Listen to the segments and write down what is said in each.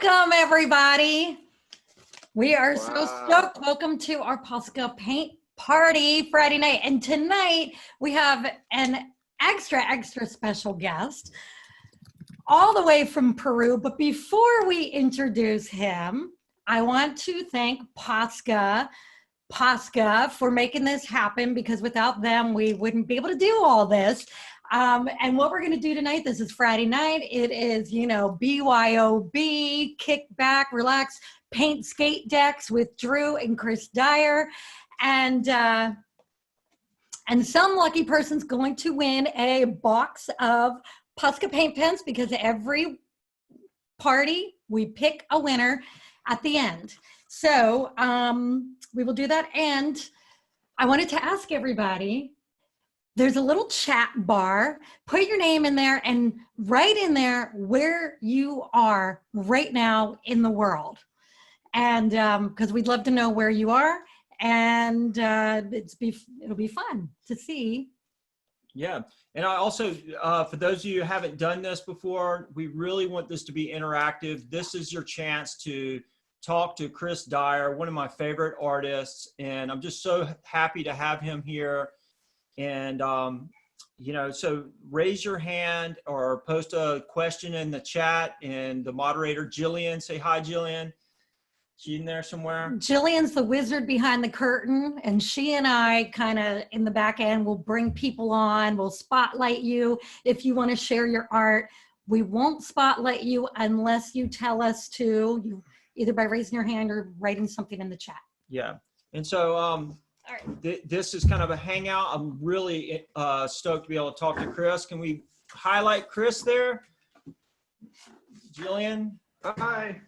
Welcome, everybody. We are so stoked. Welcome to our Posca paint party Friday night. And tonight we have an extra special guest all the way from Peru. But before we introduce him, I want to thank Posca for making this happen, because without them, we wouldn't be able to do all this. And what we're going to do tonight, this is Friday night. It is, BYOB, kick back, relax, paint skate decks with Drew and Chris Dyer. And some lucky person's going to win a box of Posca paint pens, because every party, we pick a winner at the end. So we will do that. And I wanted to ask everybody, there's a little chat bar. Put your name in there and write in there where you are right now in the world. And because we'd love to know where you are. And it'll be fun to see. Yeah. And I also, for those of you who haven't done this before, we really want this to be interactive. This is your chance to talk to Chris Dyer, one of my favorite artists. And I'm just so happy to have him here. And, so raise your hand or post a question in the chat, and the moderator, Jillian, say hi, Jillian. She in there somewhere? Jillian's the wizard behind the curtain, and she and I kind of in the back end will bring people on. We'll spotlight you if you want to share your art. We won't spotlight you unless you tell us to, either by raising your hand or writing something in the chat. Yeah. And so, all right. This is kind of a hangout. I'm really stoked to be able to talk to Chris. Can we highlight Chris there? Jillian? Hi.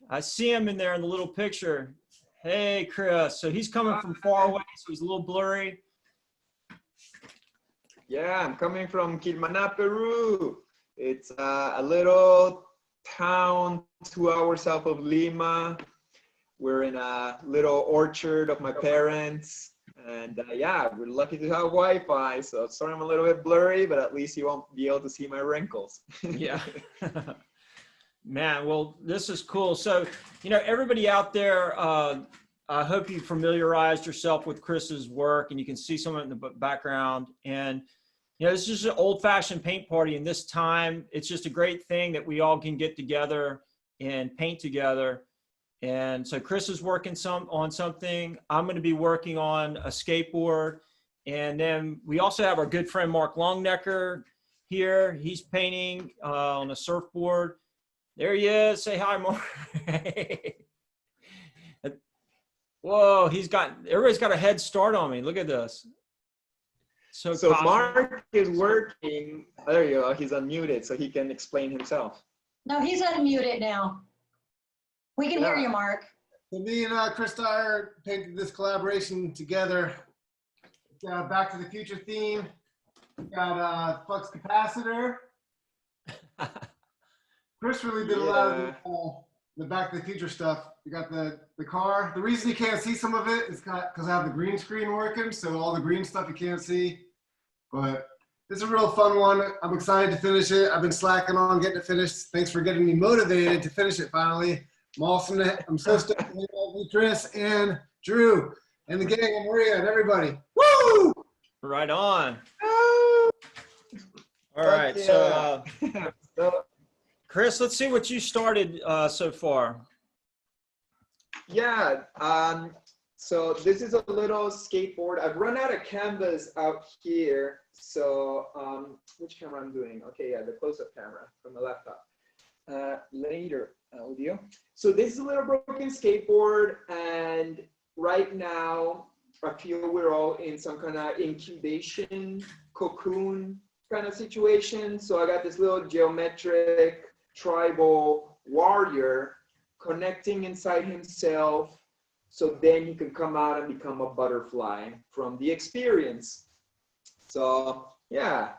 I see him in there in the little picture. Hey, Chris. So he's coming from far away, so he's a little blurry. Yeah, I'm coming from Quilmaná, Peru. It's a little town 2 hours south of Lima. We're in a little orchard of my parents. And yeah, we're lucky to have Wi-Fi. So sorry I'm a little bit blurry, but at least you won't be able to see my wrinkles. Yeah. Man, well, this is cool. So, everybody out there, I hope you familiarized yourself with Chris's work, and you can see some of it in the background. And, this is just an old-fashioned paint party. And this time, it's just a great thing that we all can get together and paint together. And so Chris is working on something. I'm going to be working on a skateboard. And then we also have our good friend Mark Longnecker here. He's painting on a surfboard. There he is. Say hi, Mark. Whoa, everybody's got a head start on me. Look at this. So Mark is working. There you go. He's unmuted, so he can explain himself. No, he's unmuted now. We can hear you, Mark. So me and Chris Dyer painted this collaboration together. Back to the Future theme. We got flux capacitor. Chris really did a lot of the Back to the Future stuff. We got the car. The reason you can't see some of it is because I have the green screen working, so all the green stuff you can't see. But it's a real fun one. I'm excited to finish it. I've been slacking on getting it finished. Thanks for getting me motivated to finish it finally. I'm so stoked to meet Chris and Drew and the gang and Maria and everybody. Woo! Right on. All right, yeah. So Chris, let's see what you started so far. Yeah, so this is a little skateboard. I've run out of canvas out here. So which camera I'm doing? Okay, yeah, the close-up camera from the laptop. Later audio. So this is a little broken skateboard, and right now I feel we're all in some kind of incubation cocoon kind of situation. So I got this little geometric tribal warrior connecting inside himself, so then he can come out and become a butterfly from the experience. So yeah,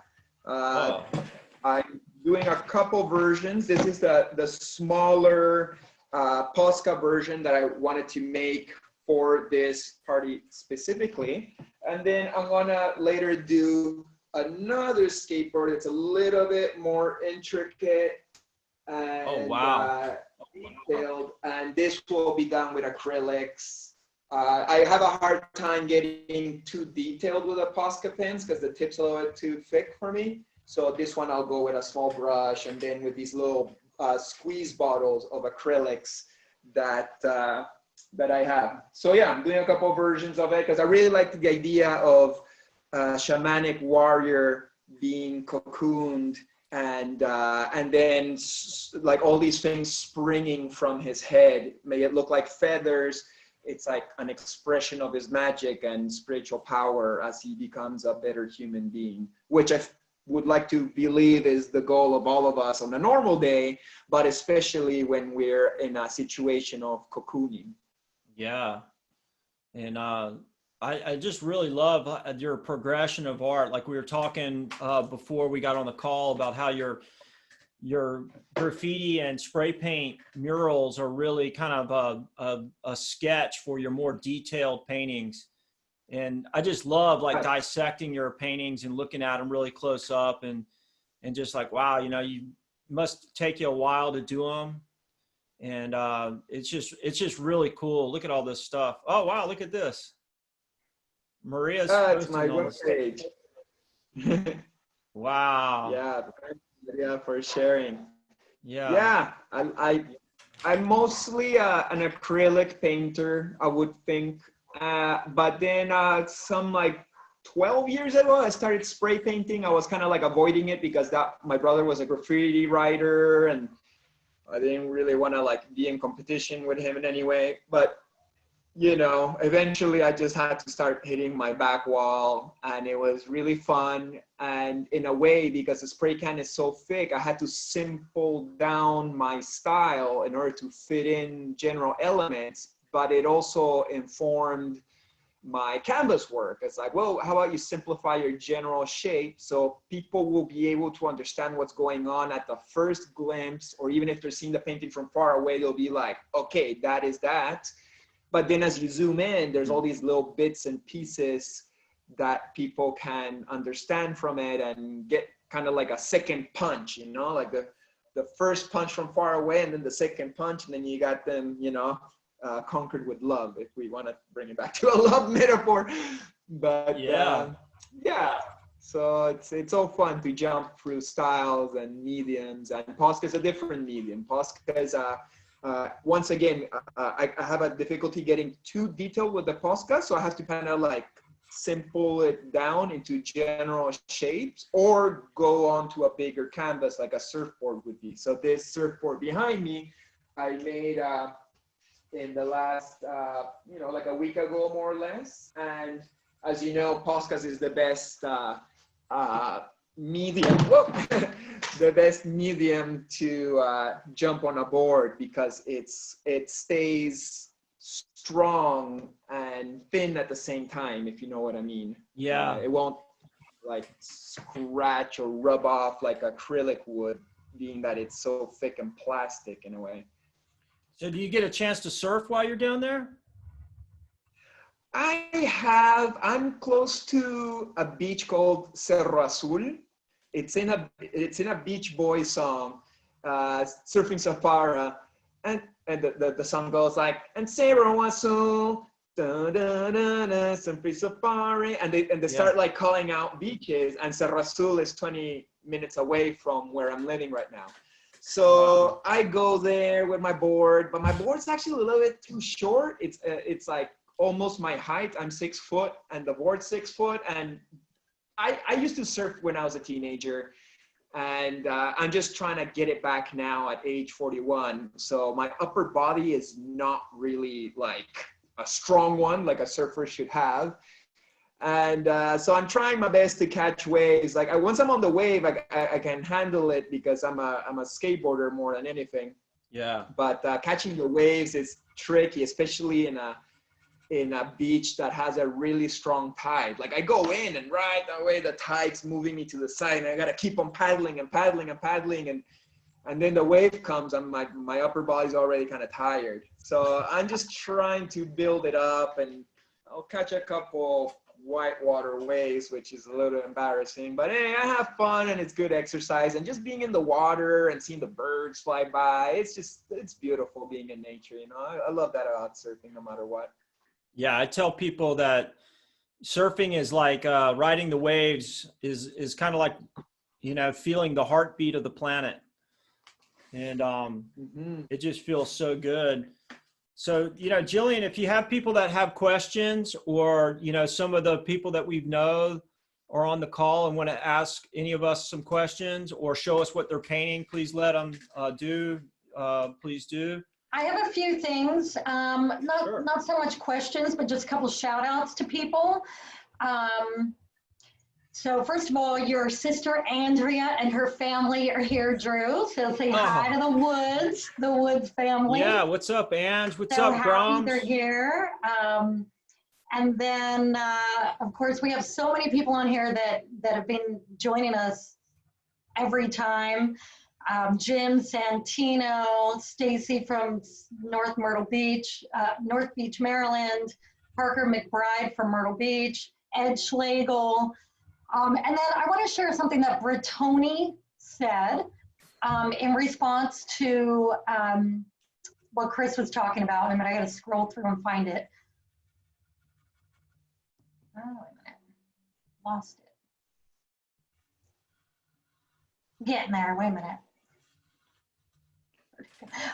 I'm doing a couple versions. This is the smaller Posca version that I wanted to make for this party specifically. And then I'm gonna later do another skateboard. It's a little bit more intricate. And, oh, wow. this will be done with acrylics. I have a hard time getting too detailed with the Posca pens because the tip's a little bit too thick for me. So this one I'll go with a small brush, and then with these little squeeze bottles of acrylics that that I have. So yeah, I'm doing a couple of versions of it because I really like the idea of shamanic warrior being cocooned and then like all these things springing from his head. May it look like feathers. It's like an expression of his magic and spiritual power as he becomes a better human being, which I would like to believe is the goal of all of us on a normal day, but especially when we're in a situation of cocooning. Yeah. And I just really love your progression of art. Like we were talking before we got on the call about how your graffiti and spray paint murals are really kind of a sketch for your more detailed paintings. And I just love like dissecting your paintings and looking at them really close up and just like, wow, you know, you must take you a while to do them. And it's just really cool. Look at all this stuff. Oh, wow. Look at this. Maria's That's my posting all web this stuff. page. Wow. Yeah, yeah, for sharing. Yeah. Yeah, I'm mostly an acrylic painter, I would think. But then some like 12 years ago, I started spray painting. I was kind of like avoiding it because my brother was a graffiti writer, and I didn't really want to like be in competition with him in any way. But you know, eventually I just had to start hitting my back wall, and it was really fun. And in a way, because the spray can is so thick, I had to simple down my style in order to fit in general elements, but it also informed my canvas work. It's like, well, how about you simplify your general shape so people will be able to understand what's going on at the first glimpse, or even if they're seeing the painting from far away, they'll be like, okay, that is that. But then as you zoom in, there's all these little bits and pieces that people can understand from it and get kind of like a second punch, you know, like the first punch from far away and then the second punch, and then you got them, you know, conquered with love, if we want to bring it back to a love metaphor. But yeah, so it's so fun to jump through styles and mediums, and Posca is a different medium. Posca is once again, I have a difficulty getting too detailed with the Posca, so I have to kind of like simple it down into general shapes or go onto a bigger canvas like a surfboard would be. So this surfboard behind me, I made in the last, you know, like a week ago, more or less. And as you know, Posca's is the best medium, the best medium to jump on a board because it stays strong and thin at the same time, if you know what I mean. Yeah. It won't like scratch or rub off like acrylic would, being that it's so thick and plastic in a way. So do you get a chance to surf while you're down there? I'm close to a beach called Cerro Azul. It's in a Beach Boys song, Surfing Safari, and the song goes like, and Cerro Azul, da, da, da, da, Surfing Safari, and they start like calling out beaches, and Cerro Azul is 20 minutes away from where I'm living right now. So I go there with my board, but my board's actually a little bit too short. It's like almost my height. I'm 6 foot and the board's 6 foot. And I used to surf when I was a teenager, and I'm just trying to get it back now at age 41. So my upper body is not really like a strong one like a surfer should have. And so I'm trying my best to catch waves. Like once I'm on the wave, I can handle it because I'm a skateboarder more than anything. Yeah. But catching the waves is tricky, especially in a beach that has a really strong tide. Like I go in and right away the tide's moving me to the side, and I gotta keep on paddling and paddling and paddling, and then the wave comes and my upper body's already kind of tired. So I'm just trying to build it up, and I'll catch a couple whitewater waves, which is a little embarrassing, but hey, I have fun and it's good exercise, and just being in the water and seeing the birds fly by, it's beautiful being in nature, you know. I love that about surfing no matter what. Yeah, I tell people that surfing is like riding the waves is kind of like, you know, feeling the heartbeat of the planet. And it just feels so good. So, you know, Jillian, if you have people that have questions, or, you know, some of the people that we've known are on the call and want to ask any of us some questions or show us what they're painting, please let them please do. I have a few things, Sure. not so much questions, but just a couple shout outs to people. So first of all, your sister Andrea and her family are here, Drew. So say hi to the Woods family. Yeah, what's up, Ange? What's so up, happy Grams? they're here. And then, of course, we have so many people on here that have been joining us every time. Jim Santino, Stacy from North Beach, Maryland, Parker McBride from Myrtle Beach, Ed Schlegel. And then I want to share something that Brittoni said in response to what Chris was talking about. I mean, I got to scroll through and find it. Oh, wait a minute. Lost it. Getting there. Wait a minute.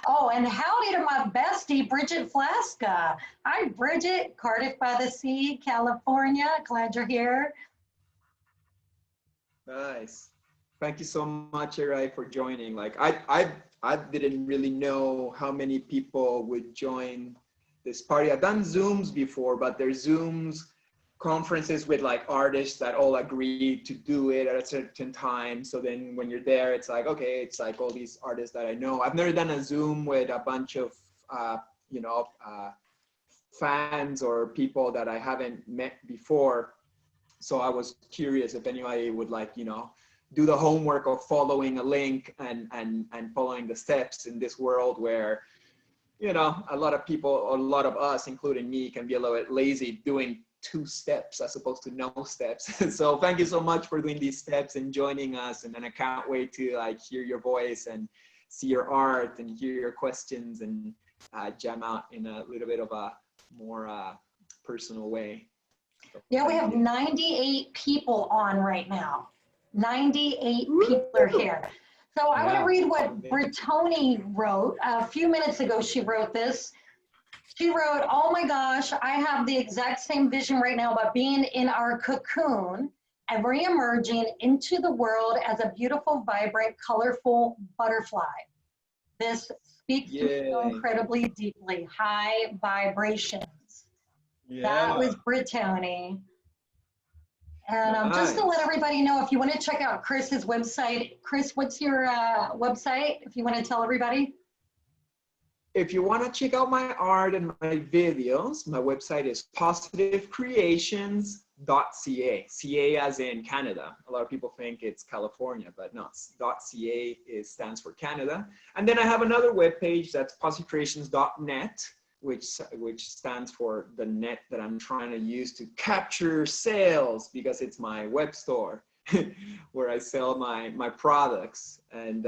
Oh, and howdy to my bestie, Bridget Flasca. Hi, Bridget, Cardiff by the Sea, California. Glad you're here. Nice. Thank you so much, Erai, for joining. Like I didn't really know how many people would join this party. I've done Zooms before, but there's Zooms conferences with like artists that all agreed to do it at a certain time. So then when you're there, it's like, okay, it's like all these artists that I know. I've never done a Zoom with a bunch of, fans or people that I haven't met before. So I was curious if anybody would like, you know, do the homework of following a link and following the steps in this world where, you know, a lot of people, a lot of us, including me, can be a little bit lazy doing 2 steps as opposed to no steps. So thank you so much for doing these steps and joining us. And then I can't wait to like hear your voice and see your art and hear your questions and jam out in a little bit of a more personal way. Yeah, we have 98 people on right now. 98 people are here. So I want to read what Brittoni wrote. A few minutes ago, she wrote this. She wrote, oh my gosh, I have the exact same vision right now about being in our cocoon and re-emerging into the world as a beautiful, vibrant, colorful butterfly. This speaks to me so incredibly deeply. High vibrations. Yeah. That was Brittoni. And just to let everybody know, if you want to check out Chris's website, Chris, what's your website, if you want to tell everybody? If you want to check out my art and my videos, my website is positivecreations.ca. CA as in Canada. A lot of people think it's California, but no, .ca stands for Canada. And then I have another webpage that's positivecreations.net, which stands for the net that I'm trying to use to capture sales, because it's my web store where I sell my products. And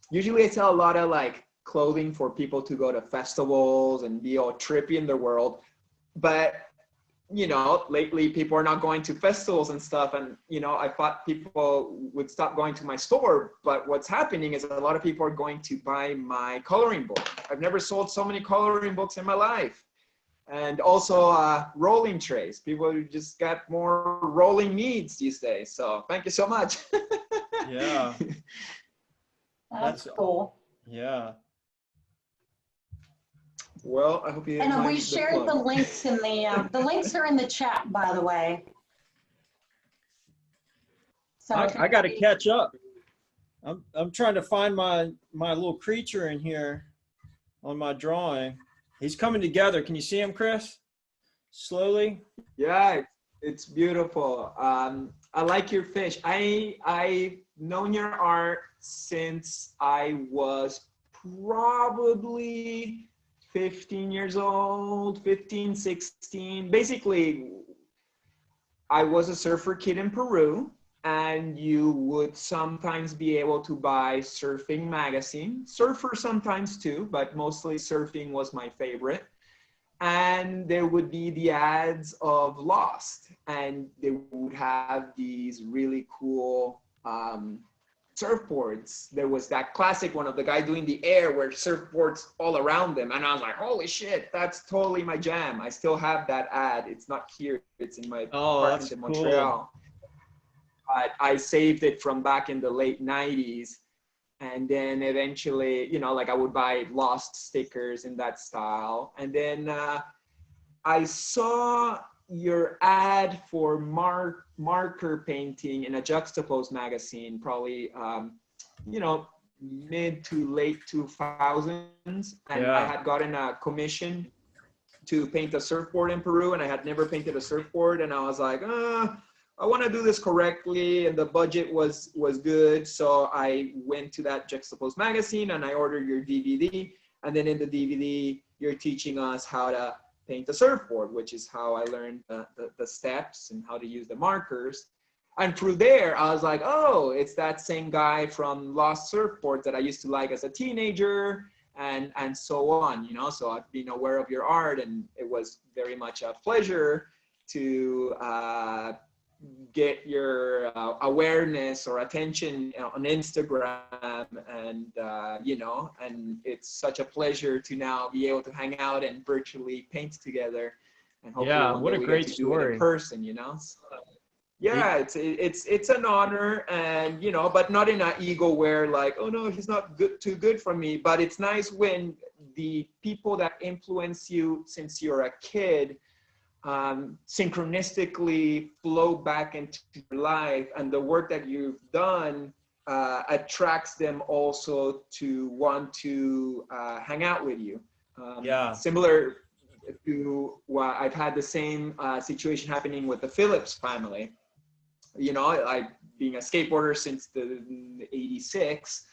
usually I sell a lot of like clothing for people to go to festivals and be all trippy in their world. But, you know, lately people are not going to festivals and stuff. And, you know, I thought people would stop going to my store. But what's happening is a lot of people are going to buy my coloring book. I've never sold so many coloring books in my life. And also rolling trays. People just got more rolling needs these days. So thank you so much. Yeah. That's cool. Yeah. Well, I hope you. And we shared the links in the links are in the chat, by the way. So I got to catch up. I'm trying to find my little creature in here on my drawing. He's coming together. Can you see him, Chris? Slowly. Yeah, it's beautiful. I like your fish. I've known your art since I was probably 15 years old, 15, 16. Basically, I was a surfer kid in Peru, and you would sometimes be able to buy surfing magazine, surfer sometimes too, but mostly surfing was my favorite. And there would be the ads of Lost, and they would have these really cool surfboards. There was that classic one of the guy doing the air where surfboards all around them. And I was like, holy shit, that's totally my jam. I still have that ad. It's not here. It's in my apartment in Montreal. I saved it from back in the late 90s. And then eventually, you know, like I would buy Lost stickers in that style. And then I saw your ad for marker painting in a Juxtapoz magazine, probably, you know, mid to late 2000s. And I had gotten a commission to paint a surfboard in Peru, and I had never painted a surfboard. And I was like, I want to do this correctly, and the budget was good. So I went to that Juxtapoz magazine and I ordered your DVD. And then in the DVD, you're teaching us how to paint a surfboard, which is how I learned the steps and how to use the markers. And through there, I was like, oh, it's that same guy from Lost Surfboards that I used to like as a teenager, and so on, you know. So I've been aware of your art, and it was very much a pleasure to get your awareness or attention on Instagram, and you know, and it's such a pleasure to now be able to hang out and virtually paint together, and hopefully what a great story. do it in person, you know. So, yeah, it's an honor, and you know, but not in an ego where like, oh no, he's not too good for me. But it's nice when the people that influence you since you're a kid synchronistically flow back into your life, and the work that you've done attracts them also to want to hang out with you. Similar to what I've had the same situation happening with the Phillips family. You know, like being a skateboarder since the 86.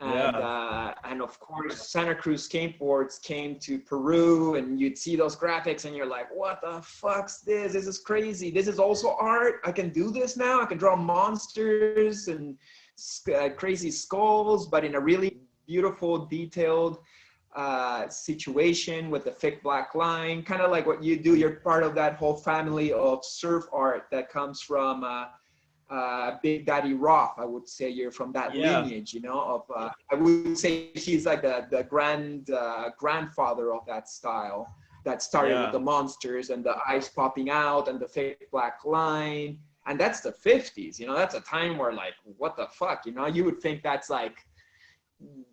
And of course, Santa Cruz skateboards came to Peru, and you'd see those graphics and you're like, what the fuck's this? This is crazy. This is also art. I can do this now. I can draw monsters and crazy skulls, but in a really beautiful, detailed situation with the thick black line, kind of like what you do. You're part of that whole family of surf art that comes from Big Daddy Roth. I would say you're from that lineage, you know, of I would say he's like the grandfather of that style that started with the monsters and the eyes popping out and the fake black line. And that's the 50s, you know. That's a time where like, what the fuck, you know, you would think that's like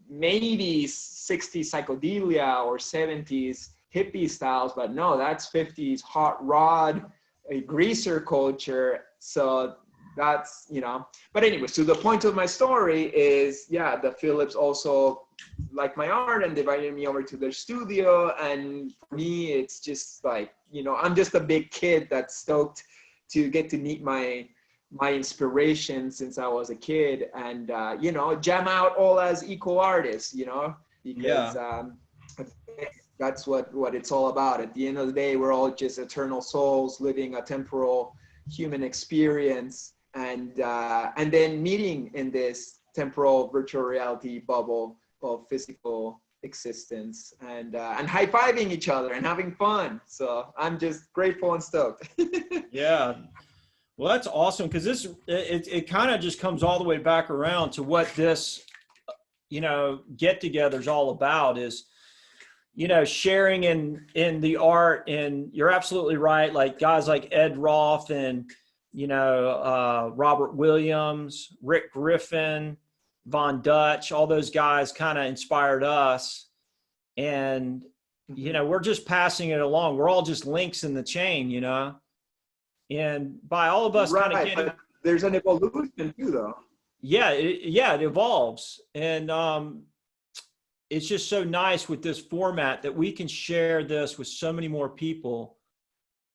maybe 60s psychedelia or 70s hippie styles, but no, that's 50s hot rod, a greaser culture. So that's, you know, but anyway, so the point of my story is, the Phillips also liked my art and invited me over to their studio. And for me, it's just like, you know, I'm just a big kid that's stoked to get to meet my inspiration since I was a kid, and you know, jam out all as equal artists, you know, because that's what it's all about. At the end of the day, we're all just eternal souls living a temporal human experience, and then meeting in this temporal virtual reality bubble of physical existence, and high-fiving each other and having fun. So I'm just grateful and stoked. Well, that's awesome, because this it kind of just comes all the way back around to what this, you know, get together is all about, is, you know, sharing in the art. And you're absolutely right, like guys like Ed Roth and, you know, Robert Williams, Rick Griffin, Von Dutch, all those guys kind of inspired us. And, you know, we're just passing it along. We're all just links in the chain, you know. And by all of us kind of getting, but there's an evolution too, though. It evolves. And it's just so nice with this format that we can share this with so many more people.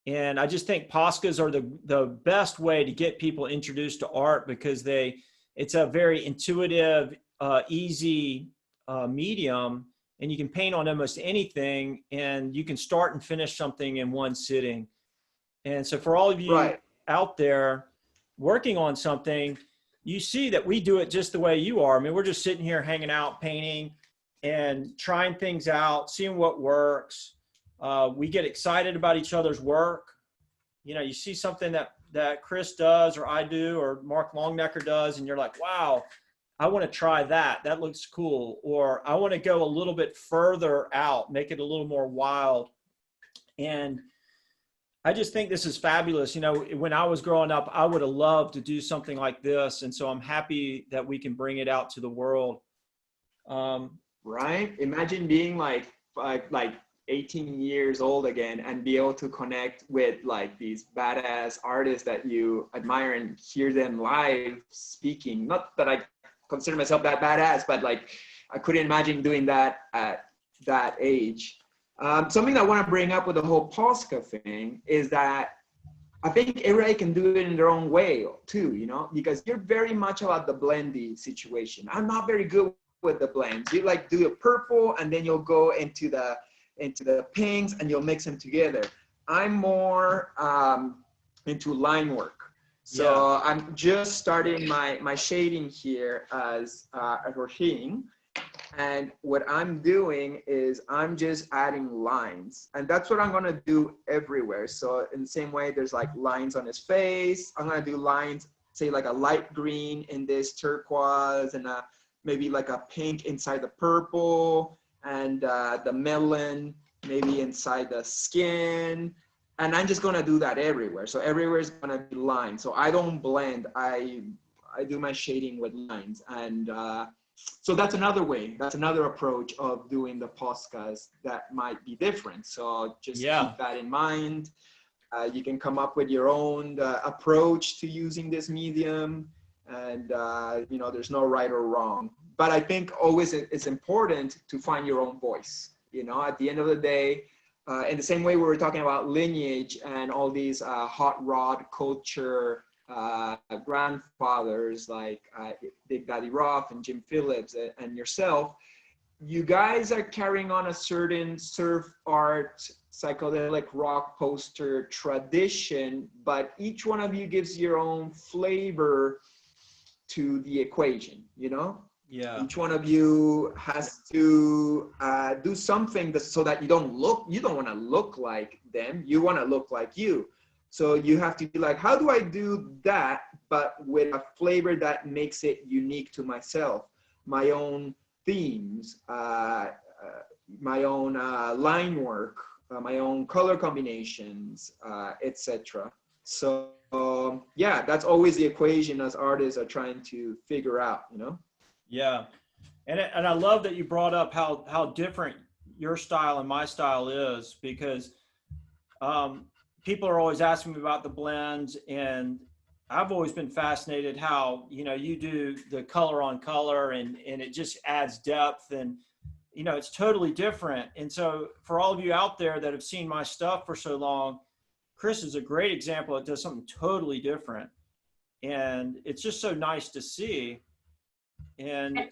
And I just think Poscas are the best way to get people introduced to art, because it's a very intuitive, easy medium, and you can paint on almost anything, and you can start and finish something in one sitting. And so for all of you out there working on something, you see that we do it just the way you are. I mean, we're just sitting here hanging out, painting and trying things out, seeing what works. We get excited about each other's work. You know, you see something that Chris does or I do or Mark Longnecker does, and you're like, wow, I want to try that. That looks cool. Or I want to go a little bit further out, make it a little more wild. And I just think this is fabulous. You know, when I was growing up, I would have loved to do something like this. And so I'm happy that we can bring it out to the world. Right? Imagine being like 18 years old again and be able to connect with like these badass artists that you admire and hear them live speaking. Not that I consider myself that badass, but like I couldn't imagine doing that at that age. Something I want to bring up with the whole Posca thing is that I think everybody can do it in their own way too, you know, because you're very much about the blendy situation. I'm not very good with the blends. You like do a purple and then you'll go into the pinks and you'll mix them together. I'm more into line work. So I'm just starting my shading here as a routine. And what I'm doing is I'm just adding lines. And that's what I'm gonna do everywhere. So in the same way, there's like lines on his face. I'm gonna do lines, say like a light green in this turquoise and maybe like a pink inside the purple and the melon maybe inside the skin. And I'm just gonna do that everywhere. So everywhere is gonna be lines. So I don't blend, I do my shading with lines. And so that's another way, that's another approach of doing the Poscas that might be different. So just keep that in mind. You can come up with your own approach to using this medium. And, you know, there's no right or wrong. But I think always it's important to find your own voice. You know, at the end of the day, in the same way we were talking about lineage and all these hot rod culture grandfathers like Big Daddy Roth and Jim Phillips and yourself, you guys are carrying on a certain surf art, psychedelic rock poster tradition, but each one of you gives your own flavor to the equation, you know? Yeah. Each one of you has to do something so that you don't want to look like them, you want to look like you. So you have to be like, how do I do that, but with a flavor that makes it unique to myself, my own themes, my own line work, my own color combinations, etc. So yeah, that's always the equation as artists are trying to figure out, you know? Yeah, and I love that you brought up how different your style and my style is, because people are always asking me about the blends, and I've always been fascinated how, you know, you do the color on color and it just adds depth, and, you know, it's totally different. And so for all of you out there that have seen my stuff for so long, Chris is a great example. It does something totally different. And it's just so nice to see. And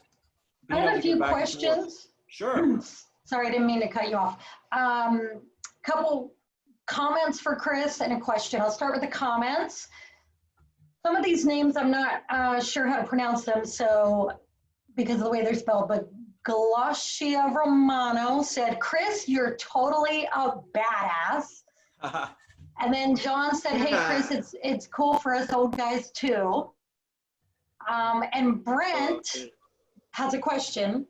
I have a few questions. Sure. Sorry, I didn't mean to cut you off. Couple comments for Chris and a question. I'll start with the comments. Some of these names, I'm not sure how to pronounce them, so because of the way they're spelled, but Glosia Romano said, Chris, you're totally a badass. And then John said, hey, Chris, it's cool for us old guys too. And Brent has a question.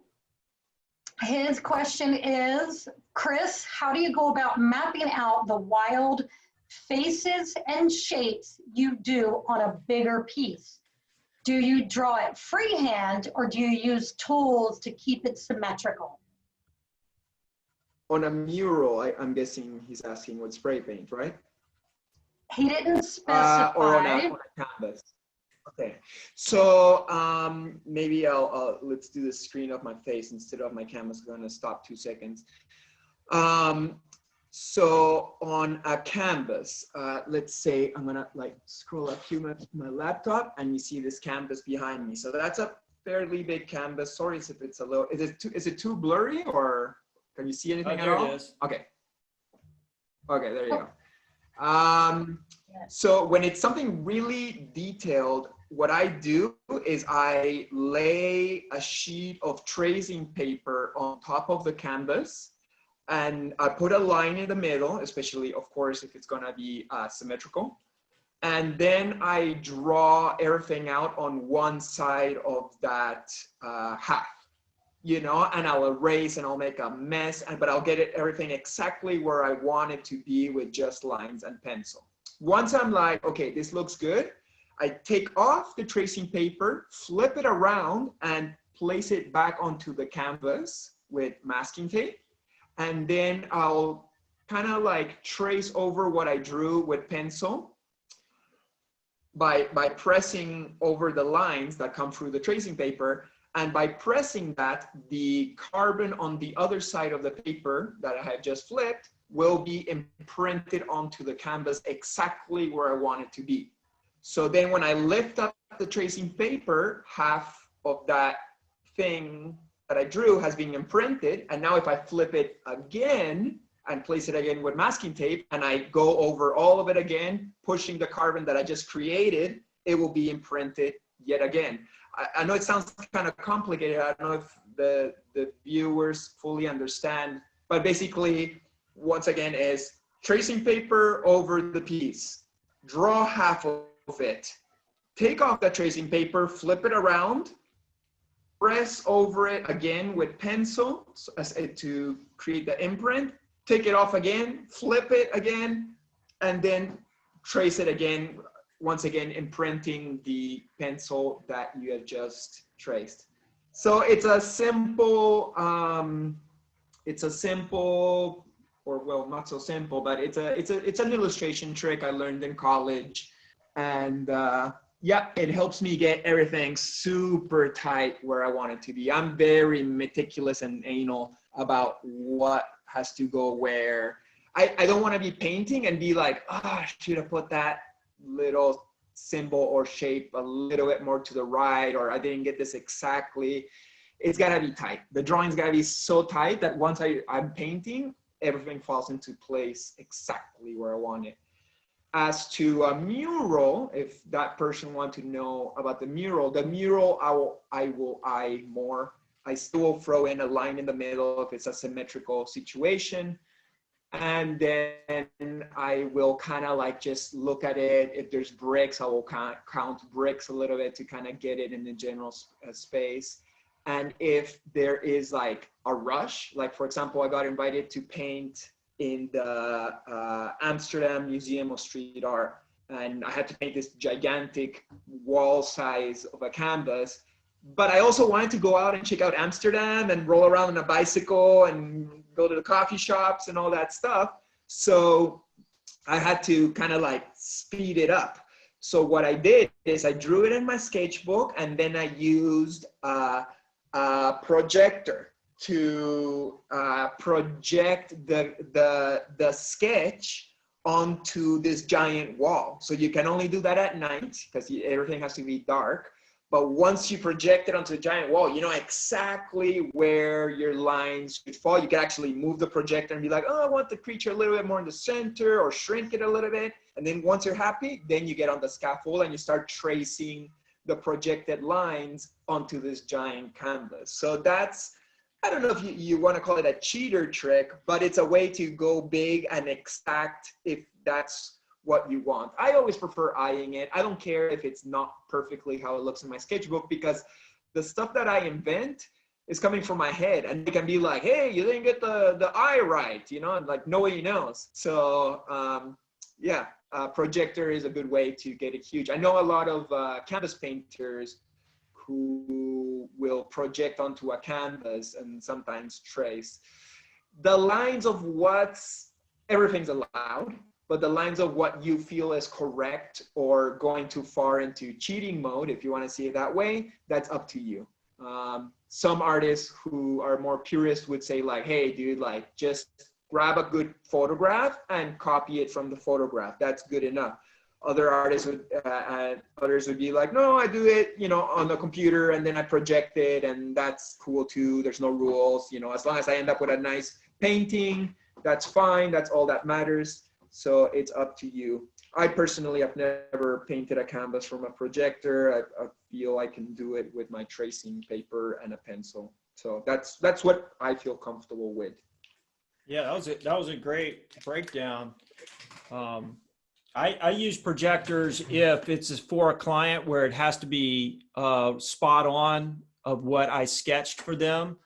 His question is, Chris, how do you go about mapping out the wild faces and shapes you do on a bigger piece? Do you draw it freehand or do you use tools to keep it symmetrical? On a mural, I'm guessing he's asking with spray paint, right? He didn't specify. Or on a canvas. Okay, so maybe let's do the screen of my face instead of my canvas. I'm gonna stop 2 seconds. So on a canvas, let's say I'm gonna like scroll up here my laptop, and you see this canvas behind me. So that's a fairly big canvas. Sorry if it's a little. Is it too blurry, or can you see anything at all? There it is. Okay. Okay, there you go. So when it's something really detailed, what I do is I lay a sheet of tracing paper on top of the canvas, and I put a line in the middle, especially, of course, if it's gonna be symmetrical. And then I draw everything out on one side of that half, you know, and I'll erase and I'll make a mess, but I'll get everything exactly where I want it to be with just lines and pencil. Once I'm like, okay, this looks good, I take off the tracing paper, flip it around, and place it back onto the canvas with masking tape. And then I'll kind of like trace over what I drew with pencil by pressing over the lines that come through the tracing paper. And by pressing that, the carbon on the other side of the paper that I have just flipped will be imprinted onto the canvas exactly where I want it to be. So then when I lift up the tracing paper, half of that thing that I drew has been imprinted. And now if I flip it again and place it again with masking tape, and I go over all of it again, pushing the carbon that I just created, it will be imprinted yet again. I know it sounds kind of complicated. I don't know if the viewers fully understand, but basically, once again, is tracing paper over the piece, draw half of it, take off the tracing paper, flip it around, press over it again with pencil to create the imprint, take it off again, flip it again, and then trace it again, once again imprinting the pencil that you have just traced. So it's a simple, or well, not so simple, but it's an illustration trick I learned in college, and yeah, it helps me get everything super tight where I want it to be. I'm very meticulous and anal about what has to go where. I don't want to be painting and be like, I should have put that little symbol or shape a little bit more to the right, or I didn't get this exactly. It's got to be tight. The drawing's got to be so tight that once I'm painting, everything falls into place exactly where I want it. As to a mural, if that person wants to know about the mural I will eye more. I still throw in a line in the middle if it's a symmetrical situation. And then I will kind of like just look at it. If there's bricks, I will count bricks a little bit to kind of get it in the general space. And if there is like a rush, like for example, I got invited to paint in the Amsterdam Museum of Street Art, and I had to paint this gigantic wall size of a canvas. But I also wanted to go out and check out Amsterdam and roll around on a bicycle and go to the coffee shops and all that stuff. So I had to kind of like speed it up. So what I did is I drew it in my sketchbook, and then I used a projector to project the sketch onto this giant wall. So you can only do that at night because everything has to be dark. But once you project it onto the giant wall, you know exactly where your lines should fall. You can actually move the projector and be like, oh, I want the creature a little bit more in the center, or shrink it a little bit. And then once you're happy, then you get on the scaffold and you start tracing the projected lines onto this giant canvas. So that's, I don't know if you want to call it a cheater trick, but it's a way to go big and exact if that's what you want. I always prefer eyeing it. I don't care if it's not perfectly how it looks in my sketchbook, because the stuff that I invent is coming from my head, and they can be like, hey, you didn't get the eye right, you know, and like nobody knows. So yeah, projector is a good way to get it huge. I know a lot of canvas painters who will project onto a canvas and sometimes trace. The lines of everything's allowed, but the lines of what you feel is correct or going too far into cheating mode, if you want to see it that way, that's up to you. Some artists who are more purist would say like, hey, dude, like just grab a good photograph and copy it from the photograph. That's good enough. Other artists others would be like, no, I do it, you know, on the computer and then I project it, and that's cool too. There's no rules, you know, as long as I end up with a nice painting, that's fine. That's all that matters. So it's up to you. I personally have never painted a canvas from a projector. I feel I can do it with my tracing paper and a pencil. So that's what I feel comfortable with. Yeah, that was a great breakdown. I use projectors if it's for a client where it has to be spot on of what I sketched for them.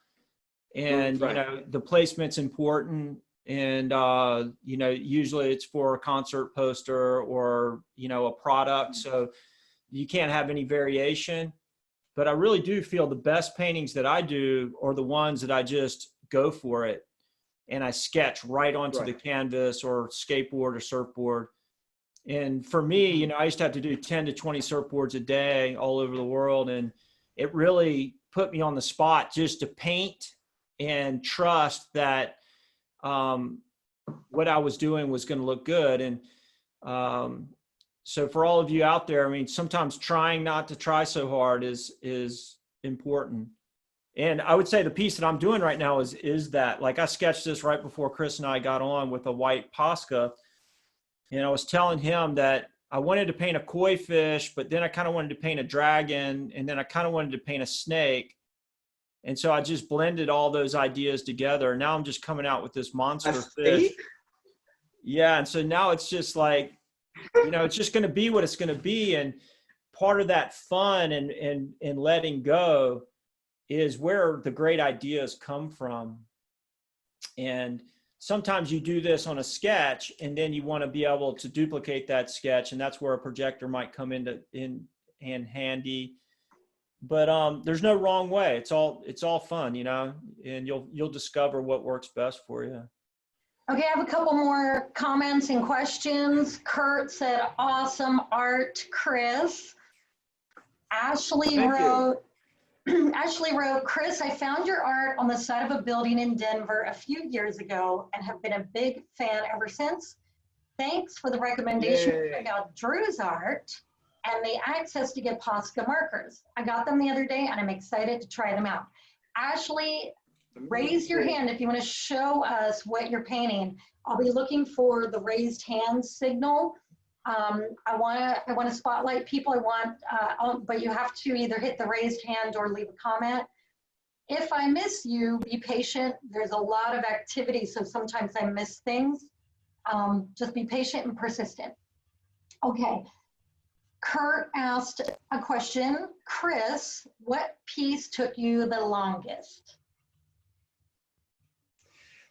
And, Right. you know, the placement's important. And, you know, usually it's for a concert poster or, you know, a product. So you can't have any variation. But I really do feel the best paintings that I do are the ones that I just go for it. And I sketch right onto the canvas or skateboard or surfboard. And for me, you know, I used to have to do 10 to 20 surfboards a day all over the world. And it really put me on the spot just to paint and trust that what I was doing was going to look good. And so for all of you out there, I mean, sometimes trying not to try so hard is important. And I would say the piece that I'm doing right now is that, like, I sketched this right before Chris and I got on with a white Posca. And I was telling him that I wanted to paint a koi fish, but then I kind of wanted to paint a dragon, and then I kind of wanted to paint a snake. And so I just blended all those ideas together. Now I'm just coming out with this monster fish. Yeah. And so now it's just like, you know, it's just going to be what it's going to be. And part of that fun and letting go is where the great ideas come from. And sometimes you do this on a sketch and then you want to be able to duplicate that sketch. And that's where a projector might come in handy. But there's no wrong way. It's all fun, you know, and you'll discover what works best for you. Okay, I have a couple more comments and questions. Kurt said, awesome art, Chris. Ashley wrote, Chris, I found your art on the side of a building in Denver a few years ago and have been a big fan ever since. Thanks for the recommendation to check out Drew's art and the access to get Posca markers. I got them the other day and I'm excited to try them out. Ashley, raise your hand if you want to show us what you're painting. I'll be looking for the raised hand signal. I want to spotlight people. But you have to either hit the raised hand or leave a comment. If I miss you, be patient. There's a lot of activity, so sometimes I miss things. Just be patient and persistent. Okay. Kurt asked a question. Chris, what piece took you the longest?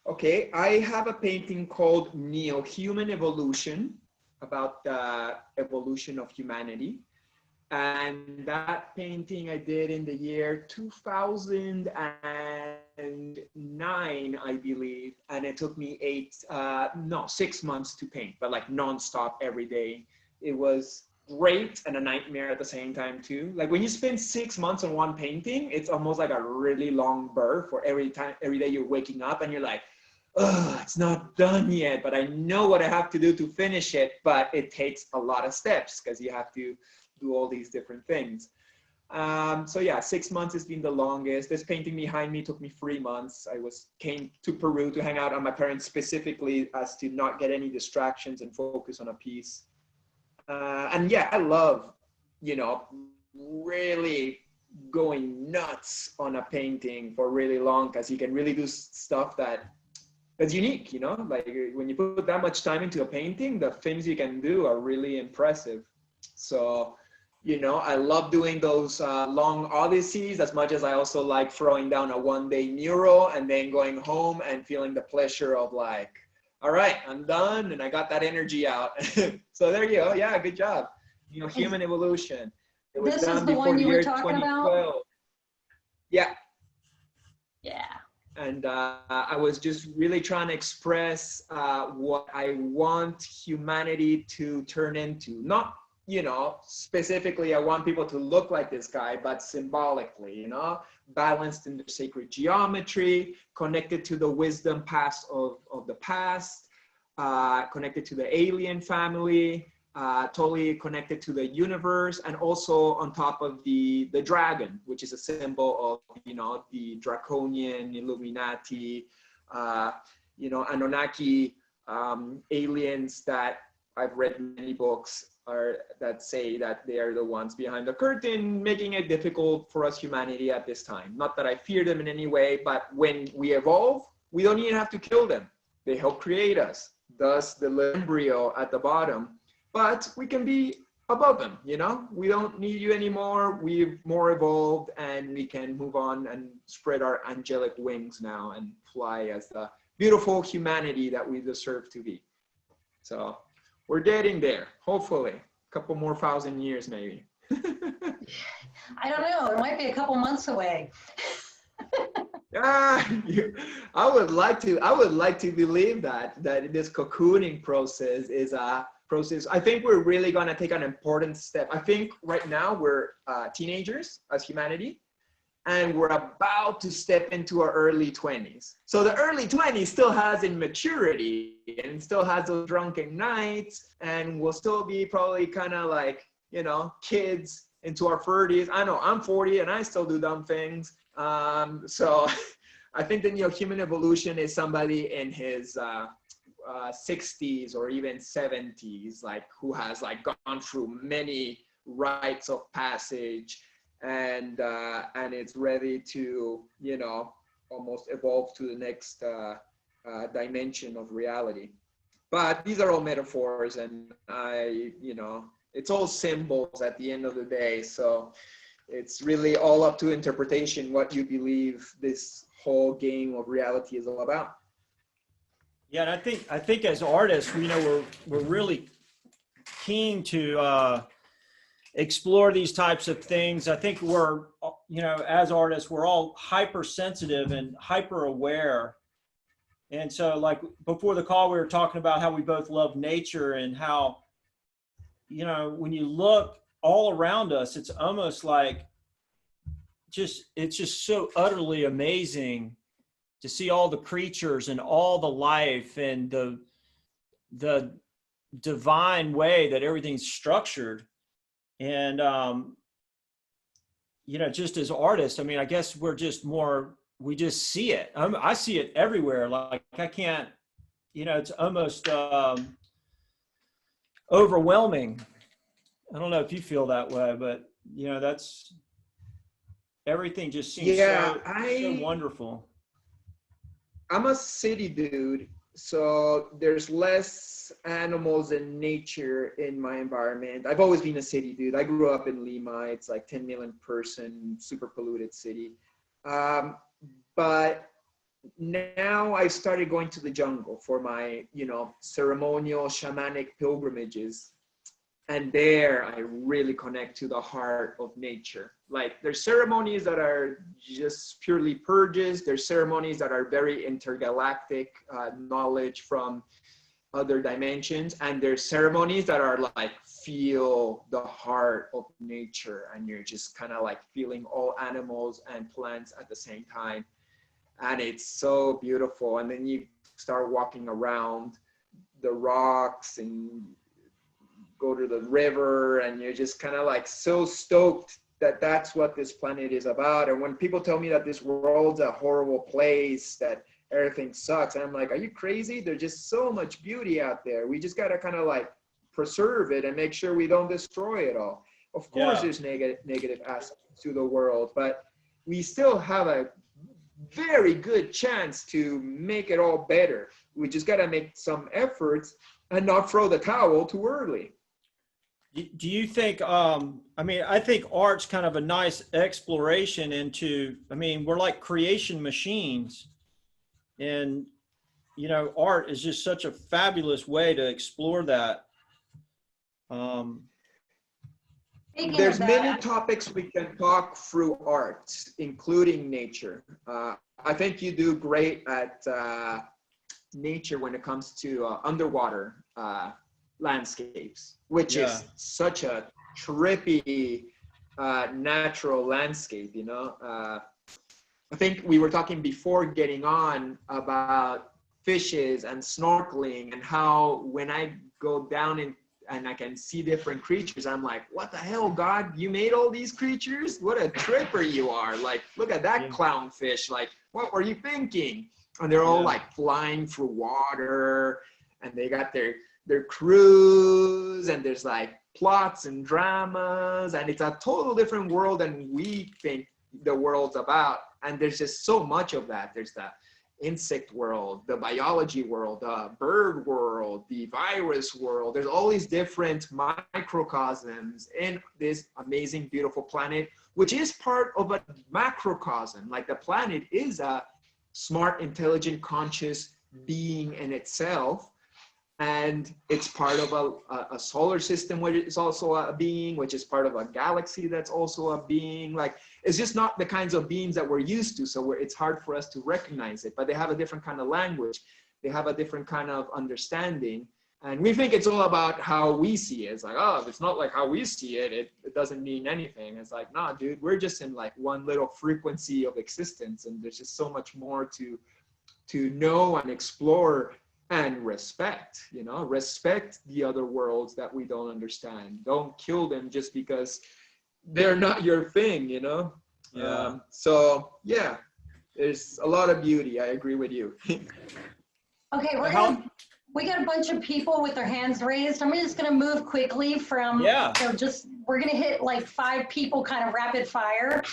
Okay, I have a painting called Neo-Human Evolution, about the evolution of humanity. And that painting I did in the year 2009, I believe. And it took me 6 months to paint, but like nonstop every day. It was great and a nightmare at the same time too. Like when you spend 6 months on one painting, it's almost like a really long burr for every day you're waking up and you're like, oh, it's not done yet, but I know what I have to do to finish it. But it takes a lot of steps because you have to do all these different things. So yeah, 6 months has been the longest. This painting behind me took me 3 months. I came to Peru to hang out on my parents specifically as to not get any distractions and focus on a piece. And yeah, I love, you know, really going nuts on a painting for really long because you can really do stuff that's unique, you know, like when you put that much time into a painting, the things you can do are really impressive. So, you know, I love doing those long odysseys as much as I also like throwing down a one-day mural and then going home and feeling the pleasure of like, all right, I'm done and I got that energy out. So there you go. Yeah, good job. You know, Human Evolution. It was done before the year 2012. Yeah. Yeah. And I was just really trying to express what I want humanity to turn into. Not, you know, specifically, I want people to look like this guy, but symbolically, you know, balanced in the sacred geometry, connected to the wisdom past of the past, connected to the alien family, totally connected to the universe, and also on top of the dragon, which is a symbol of, you know, the draconian Illuminati, you know, Anunnaki aliens that I've read many books that say that they are the ones behind the curtain, making it difficult for us humanity at this time. Not that I fear them in any way, but when we evolve, we don't even have to kill them. They help create us, thus the embryo at the bottom. But we can be above them, you know? We don't need you anymore. We've more evolved, and we can move on and spread our angelic wings now and fly as the beautiful humanity that we deserve to be. So we're getting there, hopefully. A couple more 1,000 years, maybe. I don't know. It might be a couple months away. I would like to believe that this cocooning process is a process. I think we're really going to take an important step. I think right now we're teenagers as humanity, and we're about to step into our early 20s. So the early 20s still has immaturity and still has those drunken nights, and we'll still be probably kind of like, you know, kids into our 30s. I know I'm 40 and I still do dumb things. So I think that, you know, human evolution is somebody in his 60s or even 70s, like who has like gone through many rites of passage, and it's ready to, you know, almost evolve to the next dimension of reality. But these are all metaphors, and you know, it's all symbols at the end of the day. So it's really all up to interpretation what you believe this whole game of reality is all about. Yeah, and I think as artists, you know, we're really keen to explore these types of things. I think we're, you know, as artists, we're all hypersensitive and hyper aware. And so, like before the call, we were talking about how we both love nature and how, you know, when you look all around us, it's almost like it's just so utterly amazing to see all the creatures and all the life and the divine way that everything's structured. And, you know, just as artists, I mean, I guess we're just more, we just see it. I see it everywhere. Like I can't, you know, it's almost overwhelming. I don't know if you feel that way, but, you know, that's, everything just seems so wonderful. I'm a city dude, so there's less animals and nature in my environment. I've always been a city dude. I grew up in Lima. It's like 10 million person, super polluted city. But now I started going to the jungle for my, you know, ceremonial shamanic pilgrimages. And there I really connect to the heart of nature. Like there's ceremonies that are just purely purges. There's ceremonies that are very intergalactic knowledge from other dimensions. And there's ceremonies that are like feel the heart of nature. And you're just kind of like feeling all animals and plants at the same time. And it's so beautiful. And then you start walking around the rocks and go to the river, and you're just kind of like so stoked that that's what this planet is about. And when people tell me that this world's a horrible place, that everything sucks, I'm like, are you crazy? There's just so much beauty out there. We just got to kind of like preserve it and make sure we don't destroy it all. Of course, there's negative aspects to the world, but we still have a very good chance to make it all better. We just got to make some efforts and not throw the towel too early. Do you think, I mean, I think art's kind of a nice exploration into, I mean, we're like creation machines, and, you know, art is just such a fabulous way to explore that. There's many topics we can talk through art, including nature. I think you do great at nature when it comes to underwater landscapes, which is such a trippy natural landscape, you know. I think we were talking before getting on about fishes and snorkeling, and how when I go down and I can see different creatures, I'm like, what the hell, God, you made all these creatures? What a tripper you are. Like, look at that clownfish. Like, what were you thinking? And they're all like flying through water, and they got their their crews, and there's like plots and dramas, and it's a total different world than we think the world's about. And there's just so much of that. There's the insect world, the biology world, the bird world, the virus world. There's all these different microcosms in this amazing, beautiful planet, which is part of a macrocosm. Like the planet is a smart, intelligent, conscious being in itself. And it's part of a solar system, which is also a being, which is part of a galaxy that's also a being. Like, it's just not the kinds of beings that we're used to. So it's hard for us to recognize it, but they have a different kind of language. They have a different kind of understanding. And we think it's all about how we see it. It's like, oh, if it's not like how we see it, it doesn't mean anything. It's like, nah, dude, we're just in like one little frequency of existence. And there's just so much more to know and explore and respect, you know, respect the other worlds that we don't understand. Don't kill them just because they're not your thing, you know? Yeah. So yeah, there's a lot of beauty. I agree with you. Okay, we got a bunch of people with their hands raised. I'm just gonna move quickly from, Yeah. so we're gonna hit like 5 people kind of rapid fire.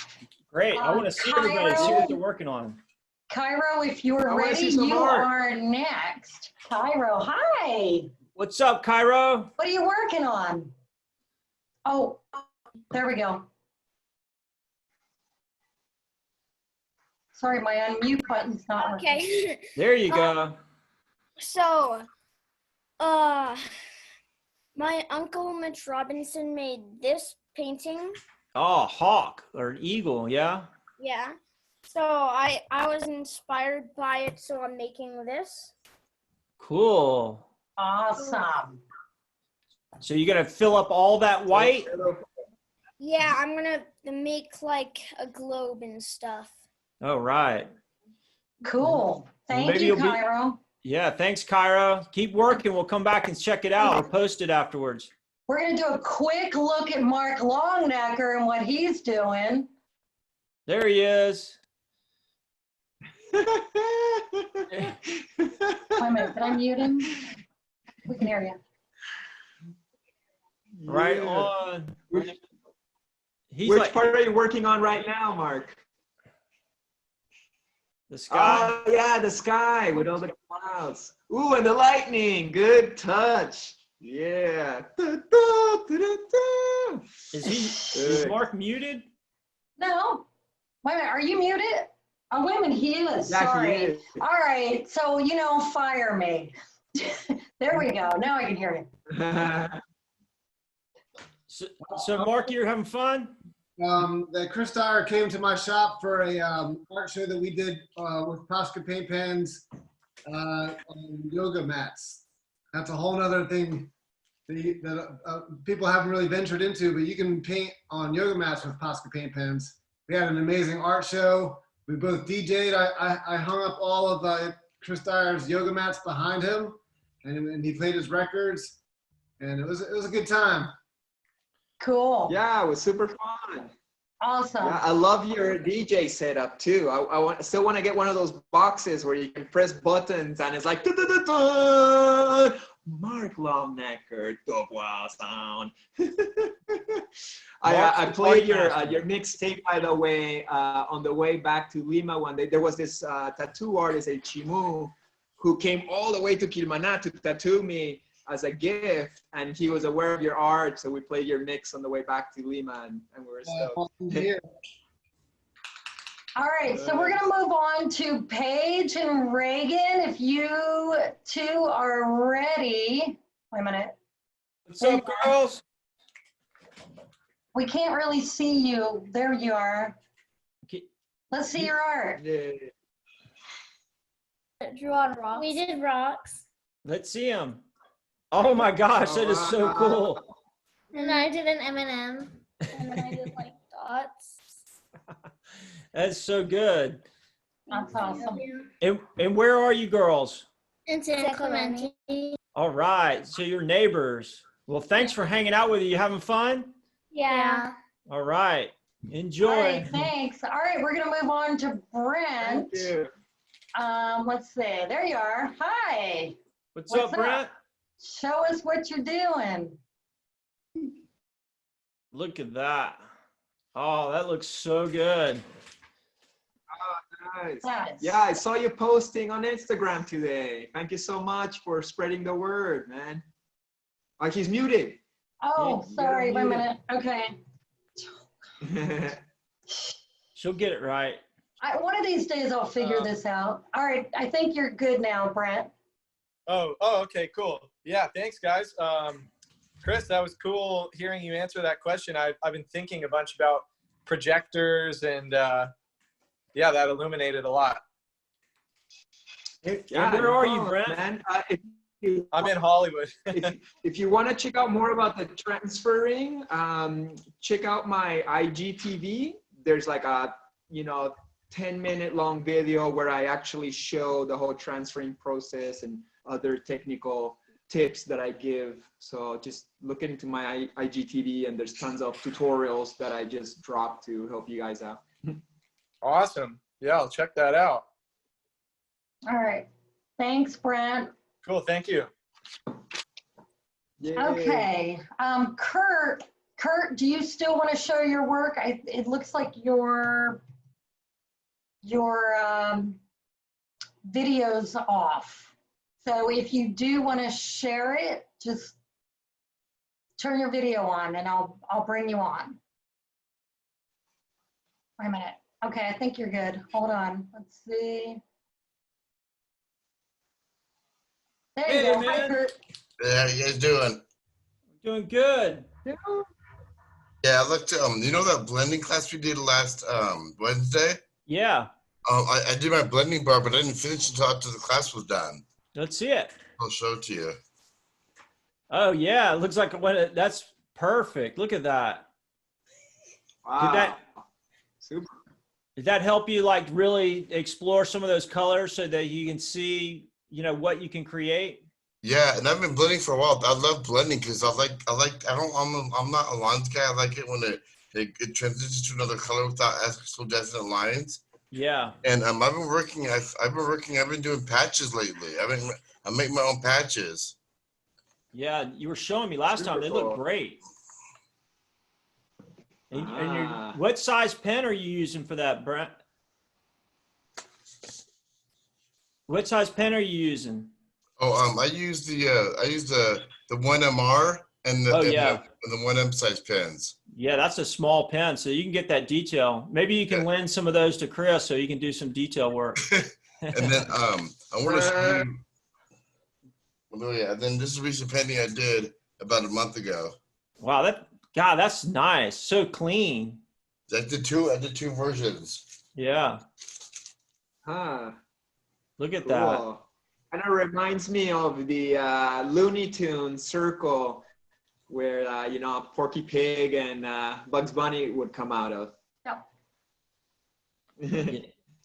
Great. I want to see everybody, see what they're working on. Cairo, if you're I wanna ready, see some you art. are next. Cairo, hi. What's up, Cairo? What are you working on? Oh, there we go. Sorry, my unmute button's not working. Okay. There you go. So, my uncle Mitch Robinson made this painting. Oh, hawk or an eagle, yeah? Yeah. So I was inspired by it, so I'm making this. Cool. Awesome. So you're going to fill up all that white? Yeah, I'm gonna make like a globe and stuff. Oh, right. Cool. Thank maybe you, you'll be- Cairo. Yeah, thanks, Cairo. Keep working. We'll come back and check it out. I'll post it afterwards. We're going to do a quick look at Mark Longnecker and what he's doing. There he is. Wait a minute, did I mute him? We can hear you. Right Yeah. on. He's Which like part are you working on right now, Mark? the sky. Oh, yeah, the sky with all the clouds. Ooh, and the lightning. Good touch. Yeah. Is Mark muted? No. Wait a minute, are you muted? Oh, wait a minute, he is. Yeah, he Sorry. is. All right, so, fire me. There we go. Now I can hear you. So Mark, you're having fun? That Chris Dyer came to my shop for a art show that we did with Posca paint pens on yoga mats. That's a whole nother thing that people haven't really ventured into, but you can paint on yoga mats with Posca paint pens. We had an amazing art show. We both DJ'd. I hung up all of Chris Dyer's yoga mats behind him, and he played his records, and it was a good time. Cool. Yeah, it was super fun. Awesome. Yeah, I love your DJ setup too. I still want to get one of those boxes where you can press buttons and it's like Mark Longnecker, double sound. I played your mixtape, by the way, on the way back to Lima one day. There was this tattoo artist, El Chimu, who came all the way to Quilmaná to tattoo me as a gift, and he was aware of your art, so we played your mix on the way back to Lima, and we were stoked. All right, so we're gonna move on to Paige and Reagan. If you two are ready. Wait a minute. What's up, girls? We can't really see you. There you are. Let's see your art. Yeah. Drew on rocks. We did rocks. Let's see him. Oh my gosh, that is so cool. And I did an M&M. And then I did like dots. That's so good. That's awesome. And where are you girls? In San Clemente. All right, so you're neighbors. Well, thanks for hanging out with you. You having fun? Yeah. All right, enjoy. All right, thanks. All right, we're gonna move on to Brent. Thank you. Let's see. There you are. Hi. What's What's up, up? Brent? Show us what you're doing. Look at that. Oh, that looks so good. Nice. Nice. Yeah, I saw you posting on Instagram today. Thank you so much for spreading the word, man. Oh, he's muted. Oh, You sorry. Wait a gotta minute. Okay. She'll get it right. One of these days I'll figure this out. All right. I think you're good now, Brent. Oh, okay, cool. Yeah, thanks, guys. Chris, that was cool hearing you answer that question. I've been thinking a bunch about projectors, and yeah, that illuminated a lot. Yeah, where no are you, problem, Brent? man? I'm in Hollywood. If you want to check out more about the transferring, check out my IGTV. There's like a 10-minute long video where I actually show the whole transferring process and other technical tips that I give. So just look into my IGTV, and there's tons of tutorials that I just dropped to help you guys out. Awesome. Yeah, I'll check that out. All right. Thanks, Brent. Cool. Thank you. Yay. Okay. Kurt, do you still want to show your work? It looks like your video's off. So if you do want to share it, just turn your video on and I'll bring you on. Wait a minute. Okay, I think you're good. Hold on. Let's see. There you Hey, go. Hi, man. Kurt. Yeah, how you guys doing? Doing good. Yeah, I looked. You know that blending class we did last Wednesday? Yeah. I did my blending bar, but I didn't finish until after the class was done. Let's see it. I'll show it to you. Oh, yeah. It looks like that's perfect. Look at that. Wow. Super. Did that help you like really explore some of those colors so that you can see, what you can create? Yeah, and I've been blending for a while. I love blending because I'm not a lines guy. I like it when it transitions to another color without so definite lines. Yeah. And I've been doing patches lately. I make my own patches. Yeah. You were showing me last time. They Super look cool. great. Ah. What size pen are you using for that, Brent? What size pen are you using? Oh, I use the 1MR and the Oh, yeah. and the 1M size pens. Yeah, that's a small pen, so you can get that detail. Maybe you can lend some of those to Chris so you can do some detail work. And then I want to show you. Oh yeah, and then this is a recent painting I did about a month ago. Wow, that's nice. So clean. I did two versions. Yeah. Huh. Look at that. Cool. Kind of reminds me of the Looney Tunes circle where, Porky Pig and Bugs Bunny would come out of. Yep.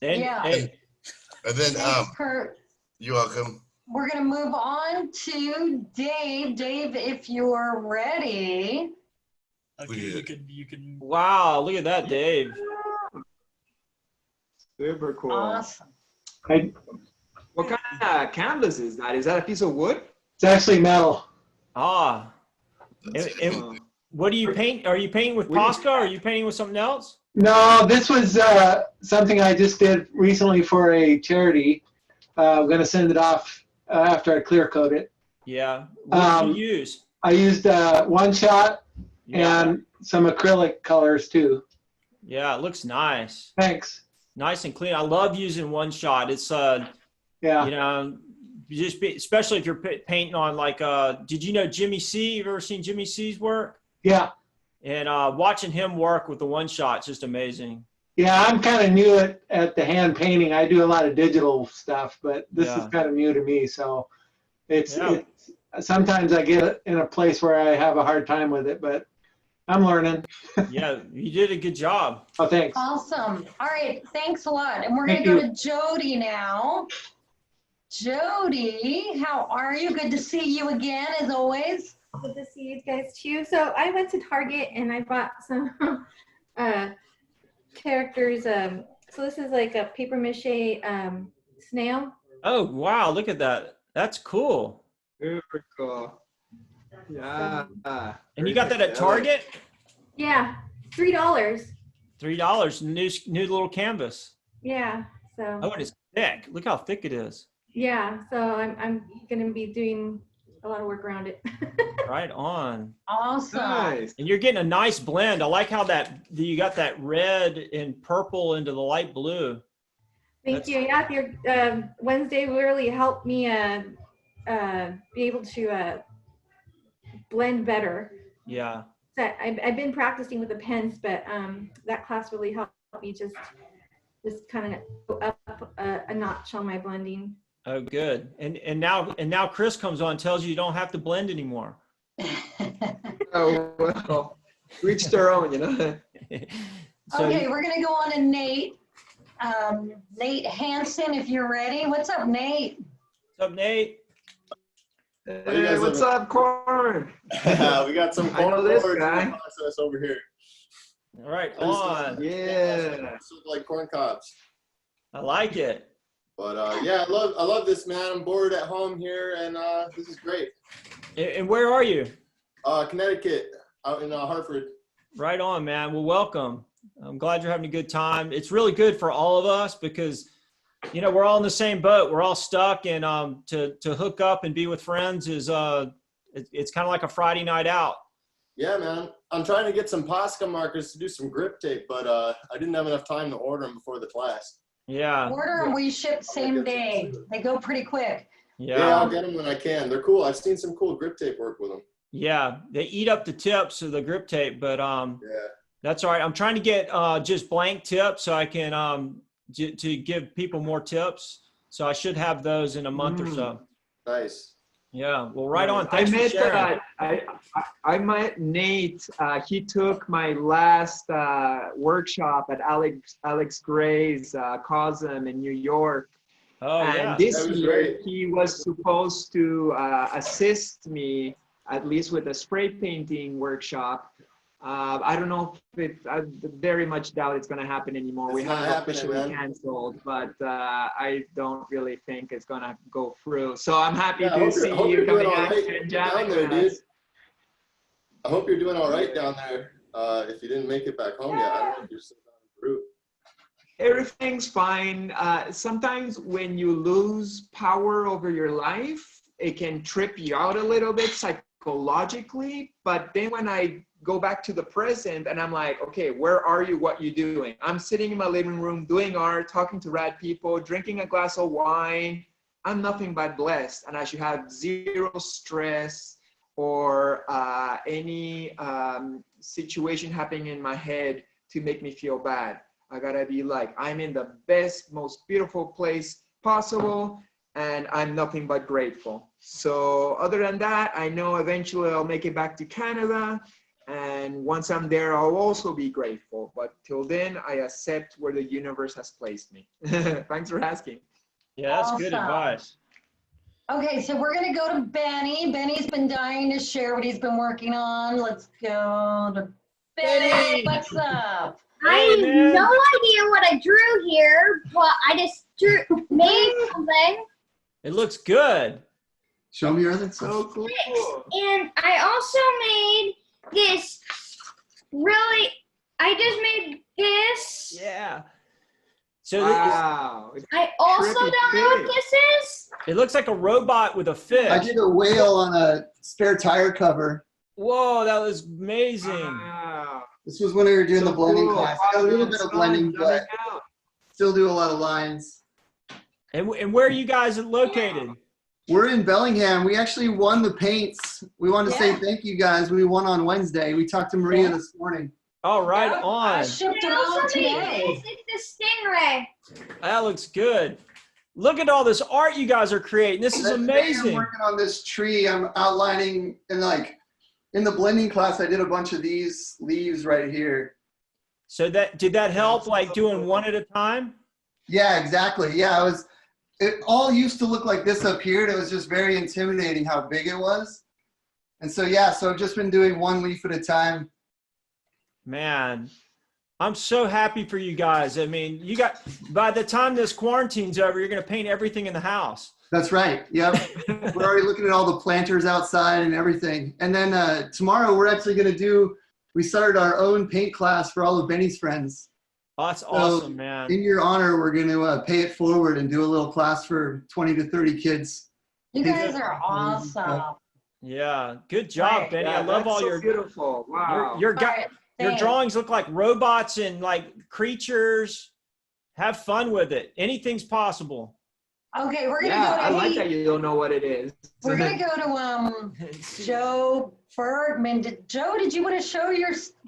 Yeah. And then Thanks, Kurt. you're welcome. We're going to move on to Dave. Dave, if you're ready. Okay, you can. Wow, look at that, Dave. Super cool. Awesome. What kind of canvas is that? Is that a piece of wood? It's actually metal. Ah. And what do you paint? Are you painting with Posca or are you painting with something else? No, this was something I just did recently for a charity. I'm going to send it off after I clear coat it. Yeah. What did you use? I used one shot Yeah. and some acrylic colors too. Yeah, it looks nice. Thanks. Nice and clean. I love using one shot. It's Yeah. especially if you're painting on like did you know Jimmy C? You've ever seen Jimmy C's work? Yeah. And watching him work with the one shot is just amazing. Yeah, I'm kind of new at the hand painting. I do a lot of digital stuff, but this Yeah. is kind of new to me. So it's sometimes I get in a place where I have a hard time with it, but I'm learning. Yeah, you did a good job. Oh, thanks. Awesome. All right. Thanks a lot. And we're going to Thank go to Jody now. Jody, how are you? Good to see you again, as always. Good to see you guys too. So I went to Target and I bought some characters. So this is like a paper mache snail. Oh, wow, look at that. That's cool. Super cool. Yeah. And you got that at Target? Yeah, $3. $3, new little canvas. Yeah. So. Oh, and it's thick. Look how thick it is. Yeah. So I'm gonna be doing a lot of work around it. Right on. Awesome. Nice. And you're getting a nice blend. I like how you got that red and purple into the light blue. Thank you. Yeah, your Wednesday really helped me be able to blend better. Yeah. So I've been practicing with the pens, but that class really helped me just kind of go up a notch on my blending. Oh, good. And now Chris comes on and tells you don't have to blend anymore. Oh, well, reach their own, you know. So, Okay, we're gonna go on to Nate. Nate Hansen, if you're ready. What's up, Nate? what's up, Nate? Hey, what's up, Corn? We got some I know corn this boards in guy. the process over here. All right, on. Yeah. Look like corn cobs. I like it. But yeah, I love this, man. I'm bored at home here, and this is great. And where are you? Connecticut, out in Hartford. Right on, man. Well, welcome. I'm glad you're having a good time. It's really good for all of us because, you know, we're all in the same boat. We're all stuck, and to hook up and be with friends is it's kind of like a Friday night out. Yeah, man. I'm trying to get some Posca markers to do some grip tape, but I didn't have enough time to order them before the class. Yeah. Order them, we ship same day. They go pretty quick. Yeah, I'll get them when I can. They're cool. I've seen some cool grip tape work with them. Yeah, they eat up the tips of the grip tape, but yeah, that's all right. I'm trying to get just blank tips so I can to give people more tips. So I should have those in a month or so. Nice. Yeah. Well, right on. Thanks I for sharing. I met Nate. He took my last workshop at Alex Gray's COSM in New York. Oh, and yeah. this That was year great. he was supposed to assist me at least with a spray painting workshop. I don't know if I very much doubt it's going to happen anymore. It's We not have it happening, officially man. canceled, but I don't really think it's going to go through. So I'm happy Yeah, I to hope see you're you doing coming all out right and down jamming there, with dude. us. I hope you're doing all right down there. If you didn't make it back home yet, I don't know if you're still down in Peru. Everything's fine. Sometimes when you lose power over your life, it can trip you out a little bit psychologically. But then when I go back to the present and I'm like, okay, where are you? What you doing? I'm sitting in my living room doing art, talking to rad people, drinking a glass of wine. I'm nothing but blessed, and I should have zero stress or any situation happening in my head to make me feel bad. I gotta be like, I'm in the best, most beautiful place possible, and I'm nothing but grateful. So other than that, I know eventually I'll make it back to Canada, and once I'm there, I'll also be grateful. But till then, I accept where the universe has placed me. Thanks for asking. Yeah, that's good Awesome. advice. Okay, so we're gonna go to Benny. Benny's been dying to share what he's been working on. Let's go to Benny. What's up? I Hey, have man. no idea what I drew here, but I just made something. It looks good. Show me your other So cool. And I also made this I just made this. Yeah. So Wow. I also Trippy don't know what fish. this is. it looks like a robot with a fish. I did a whale on a spare tire cover. Whoa, that was amazing. Wow. This was when we were doing So the blending cool. class. I got a little bit of blending, but still do a lot of lines. And where are you guys located? We're in Bellingham. We actually won the paints. We wanted to say Yeah. thank you guys. We won on Wednesday. We talked to Maria Yeah. this morning. Oh, right I on. shipped it I also out made today. this. It's the stingray. That looks good. Look at all this art you guys are creating. This is Today I'm amazing. working on this tree. I'm outlining and in the blending class, I did a bunch of these leaves right here. So did that help, like doing one at a time? Yeah, exactly. Yeah, it all used to look like this up here. And it was just very intimidating how big it was. And so, yeah, so I've just been doing one leaf at a time. Man, I'm so happy for you guys. I mean, by the time this quarantine's over, you're going to paint everything in the house. That's right. Yep. We're already looking at all the planters outside and everything. And then tomorrow we're actually going to we started our own paint class for all of Benny's friends. Oh, that's awesome, man. In your honor, we're going to pay it forward and do a little class for 20 to 30 kids. You guys are awesome. Yeah, good job, Benny. I love all your beautiful. Wow. Your drawings look like robots and like creatures. Have fun with it. Anything's possible. Okay, we're gonna Yeah, go to I like that you don't know what it is. We're gonna go to Joe Bergman. Joe, did you want to show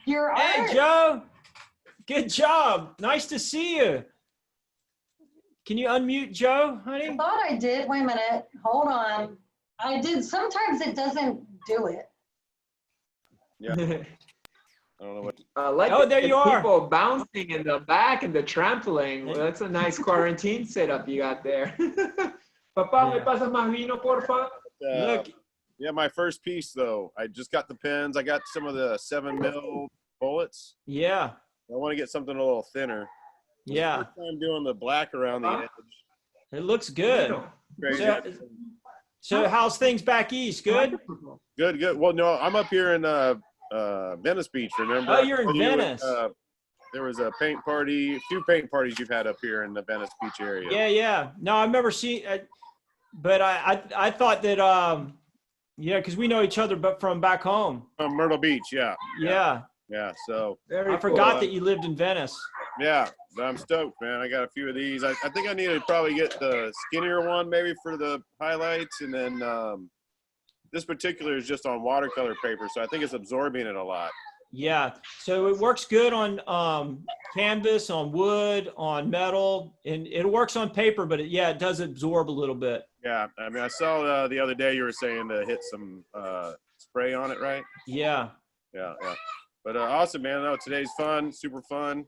your art? Hey, Joe. Good job. Nice to see you. Can you unmute Joe, honey? I thought I did. Wait a minute. Hold on. I did. Sometimes it doesn't do it. Yeah. I don't know what. Oh, there you are. People bouncing in the back and the trampoline. Well, that's a nice quarantine setup you got there. Papá, me pasas más vino, porfa? Look. Yeah, my first piece though. I just got the pens. I got some of the 7mm bullets. Yeah. I want to get something a little thinner. Yeah. First time doing the black around the edge. It looks good. Crazy. So how's things back east? Good? Good, good. Well, no, I'm up here in Venice Beach, remember? Oh, you're in Venice. There was a paint party, a few paint parties you've had up here in the Venice Beach area. Yeah, yeah. No, I've never seen but I thought that yeah, because we know each other but from back home. From Myrtle Beach, yeah. Yeah, so I forgot that you lived in Venice. Yeah, but I'm stoked, man. I got a few of these. I think I need to probably get the skinnier one maybe for the highlights, and then this particular is just on watercolor paper, so I think it's absorbing it a lot. Yeah, so it works good on canvas, on wood, on metal, and it works on paper, but it does absorb a little bit. Yeah, I mean, I saw the other day you were saying to hit some spray on it, right? Yeah. Yeah. But awesome, man. No, today's fun, super fun.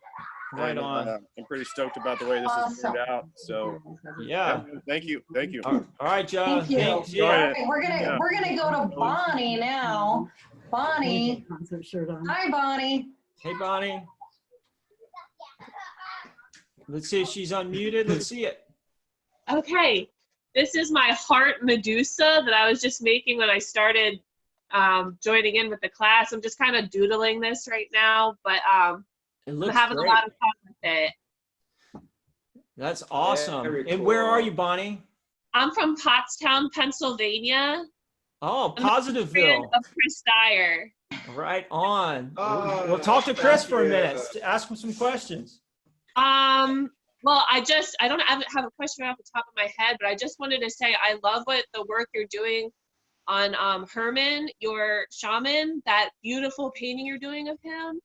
Right on. I'm pretty stoked about the way this has turned out. So yeah. Thank you. All right, Joe. Thank you. Thanks. Yeah. Okay, we're gonna go to Bonnie now. Bonnie. Hi, Bonnie. Hey, Bonnie. Let's see if she's unmuted. Let's see it. Okay. This is my heart Medusa that I was just making when I started joining in with the class. I'm just kind of doodling this right now, but I'm having great. a lot of fun with it. That's awesome. Very And cool. where are you, Bonnie? I'm from Pottstown, Pennsylvania. Oh, I'm a fan Positiveville. of Chris Dyer. Right on. Oh, we'll talk to Chris thank for a you. minute. Ask him some questions. Well, I don't have a question right off the top of my head, but I just wanted to say I love what the work you're doing on Herman, your shaman, that beautiful painting you're doing of him.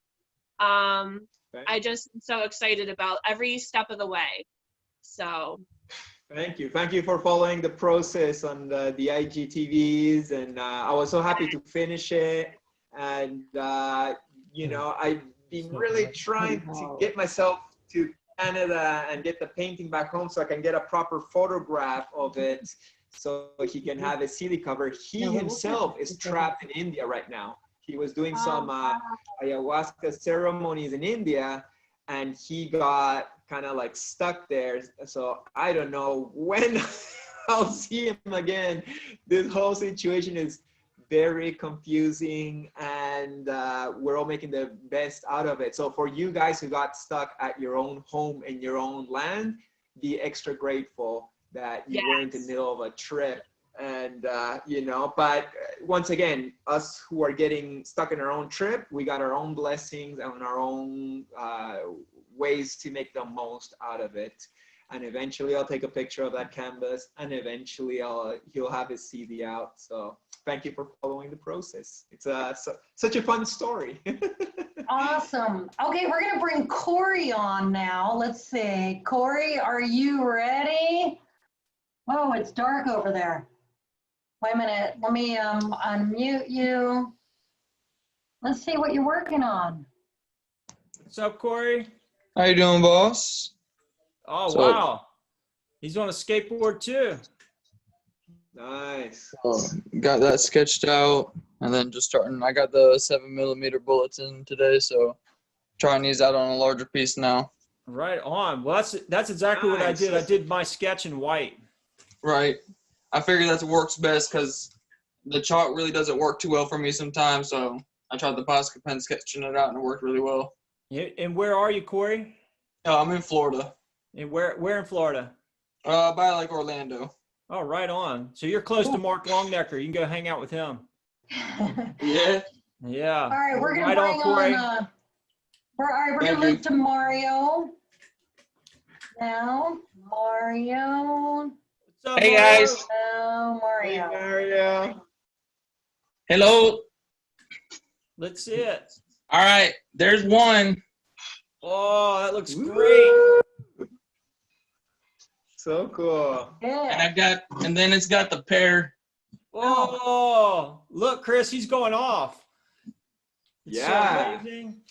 I just am so excited about every step of the way. So Thank you for following the process on the IGTVs, and I was so happy to finish it. And you know, I've been really trying to get myself to Canada and get the painting back home so I can get a proper photograph of it so he can have a CD cover. He himself is trapped in India right now. He was doing some ayahuasca ceremonies in India, and he got kind of like stuck there. So I don't know when I'll see him again. This whole situation is very confusing, and we're all making the best out of it. So for you guys who got stuck at your own home in your own land, be extra grateful that you weren't in the middle of a trip. And you know, but once again, us who are getting stuck in our own trip, we got our own blessings and our own ways to make the most out of it. And eventually I'll take a picture of that canvas, and eventually he'll have his CD out. So thank you for following the process. It's such a fun story. Awesome. Okay, we're gonna bring Corey on now. Let's see. Corey, are you ready? Oh, it's dark over there. Wait a minute. Let me unmute you. Let's see what you're working on. What's up, Corey? How you doing, boss? Oh, wow. He's on a skateboard too. Nice. Got that sketched out, and then just starting. I got the 7mm bullets in today, so trying these out on a larger piece now. Right on. Well, that's exactly what I did. I did my sketch in white. Right. I figure that works best because the chalk really doesn't work too well for me sometimes. So I tried the Posca pen sketching it out, and it worked really well. Yeah, and where are you, Corey? Oh, I'm in Florida. And where in Florida? By like Orlando. Oh, right on. So you're close to Mark Longnecker. You can go hang out with him. Yeah. Yeah. All right, we're gonna Right on, bring Corey. on. All right, we're Thank gonna you. move to Mario. Now, Mario. What's up, Hey, Mario? guys. Oh, Hey, Mario. Mario. Hello. Let's see it. All right. There's one. Oh, that looks great. So cool. Yeah. And then it's got the pair. Oh, look, Chris, he's going off. It's Yeah. so amazing.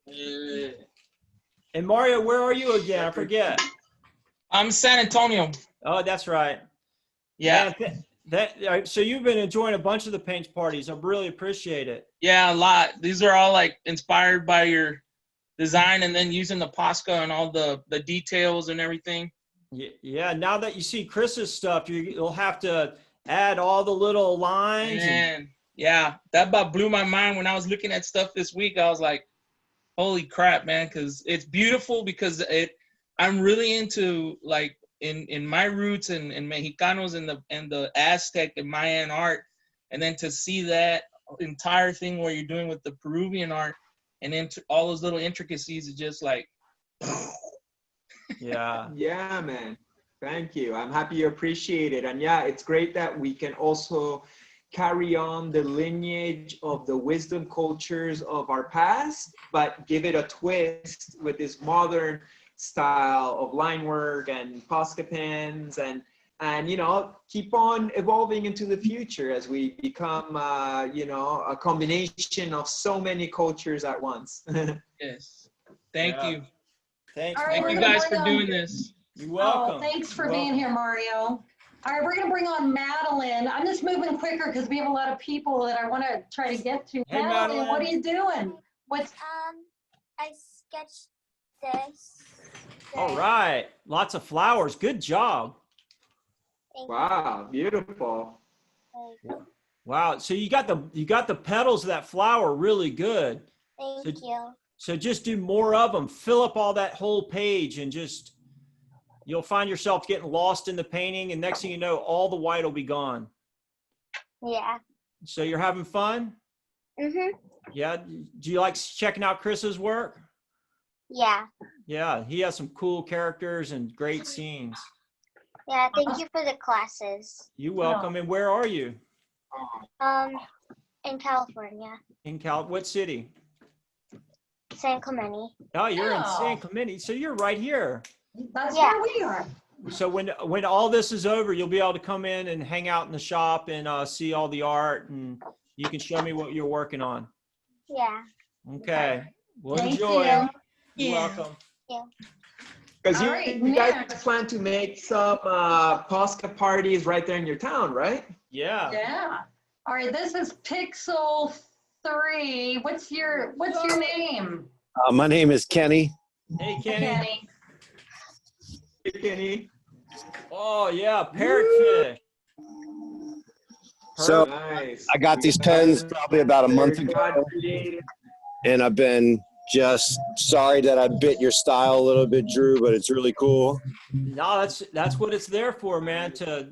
Yeah. And Mario, where are you again? I forget. I'm San Antonio. Oh, that's right. Yeah. Man, so you've been enjoying a bunch of the paint parties. I really appreciate it. Yeah, a lot. These are all like inspired by your design and then using the Posca and all the details and everything. Yeah, now that you see Chris's stuff, you'll have to add all the little lines. And yeah, that about blew my mind when I was looking at stuff this week. I was like, holy crap, man, because it's beautiful because I'm really into like in my roots and Mexicanos and the Aztec and Mayan art. And then to see that entire thing where you're doing with the Peruvian art and then all those little intricacies are just like, yeah. Yeah, man. Thank you. I'm happy you appreciate it. And yeah, it's great that we can also carry on the lineage of the wisdom cultures of our past, but give it a twist with this modern style of line work and Posca pens and you know, keep on evolving into the future as we become, you know, a combination of so many cultures at once. yes. Thank you. Thanks. All right, Thank you we're gonna guys for bring doing on- this. You're welcome. Oh, thanks for You're being welcome. here, Mario. All right, we're gonna bring on Madeline. I'm just moving quicker because we have a lot of people that I want to try to get to. Hey, Madeline, what are Madeline. you doing? What's I sketched this. All right. Lots of flowers. Good job. Wow, beautiful. Wow. So you got the petals of that flower really good. Thank you. So just do more of them. Fill up all that whole page and just, you'll find yourself getting lost in the painting. And next thing you know, all the white will be gone. Yeah. So you're having fun? Mhm. Yeah. Do you like checking out Chris's work? Yeah. Yeah. He has some cool characters and great scenes. Yeah. Thank you for the classes. You're welcome. And where are you? In California, In what city? San Clemente. Oh, you're in Oh. San Clemente. So you're right here. That's Yeah. where we are. So when all this is over, you'll be able to come in and hang out in the shop and see all the art, and you can show me what you're working on. Yeah. Okay. Well, Thank enjoy. you. You're welcome. Yeah. Because All you, right, you guys next. plan to make some Posca parties right there in your town, right? Yeah. Yeah. All right, this is Pixel 3. What's your name? My name is Kenny. Hey, Kenny. Kenny. Hey, Kenny. Oh yeah, parrotfish. So Nice. I got these pens probably about a month They're ago, God created. and I've been just sorry that I bit your style a little bit, Drew, but it's really cool. No, that's what it's there for, man. To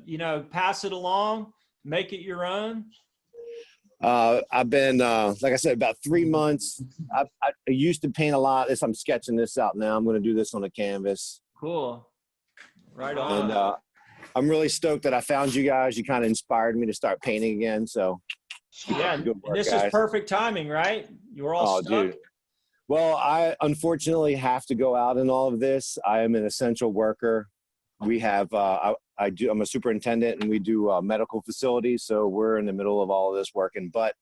pass it along, make it your own. I've been, like I said, about 3 months. I used to paint a lot. I'm sketching this out now. I'm going to do this on a canvas. Cool. Right on. And I'm really stoked that I found you guys. You kind of inspired me to start painting again. So Yeah, good and work, this guys. is perfect timing, right? You were all Oh, stuck. dude. Well, I unfortunately have to go out in all of this. I am an essential worker. We have, I'm a superintendent and we do medical facilities. So we're in the middle of all of this working, but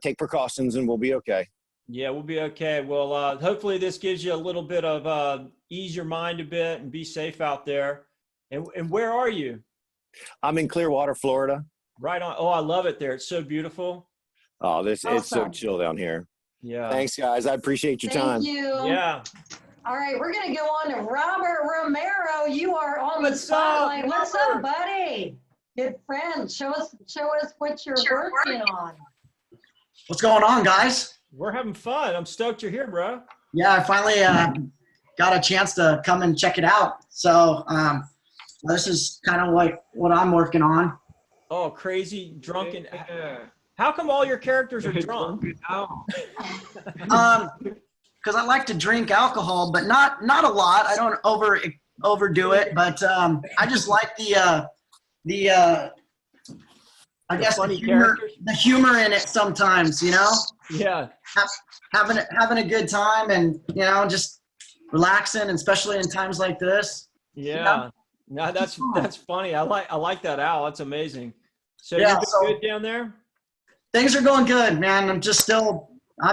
take precautions and we'll be okay. Yeah, we'll be okay. Well, hopefully this gives you a little bit of ease your mind a bit and be safe out there. And where are you? I'm in Clearwater, Florida. Right on. Oh, I love it there. It's so beautiful. Oh, it's so Awesome. chill down here. Yeah. Thanks, guys. I appreciate your time. Thank you. Yeah. All right, we're going to go on to Robert Romero. You are on the What's up, spotlight. What's up, buddy? good friend. Show us what you're working on. What's going on, guys? We're having fun. I'm stoked you're here, bro. Yeah, I finally got a chance to come and check it out. So this is kind of like what I'm working on. Oh, crazy drunken. How come all your characters are drunk? Because I like to drink alcohol, but not a lot. I don't overdo it, but I just like the I guess the humor in it sometimes, you know? Yeah. Having a good time and, you know, just relaxing, and especially in times like this. Yeah. No, that's funny. I like that, Al. That's amazing. So Yeah, you've been good down there? Things are going good, man. I'm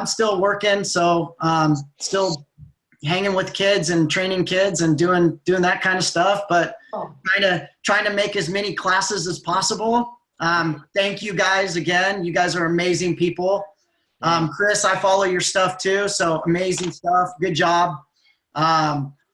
still working, so still hanging with kids and training kids and doing that kind of stuff, but trying to make as many classes as possible. Thank you guys again. You guys are amazing people. Chris, I follow your stuff too, so amazing stuff. Good job.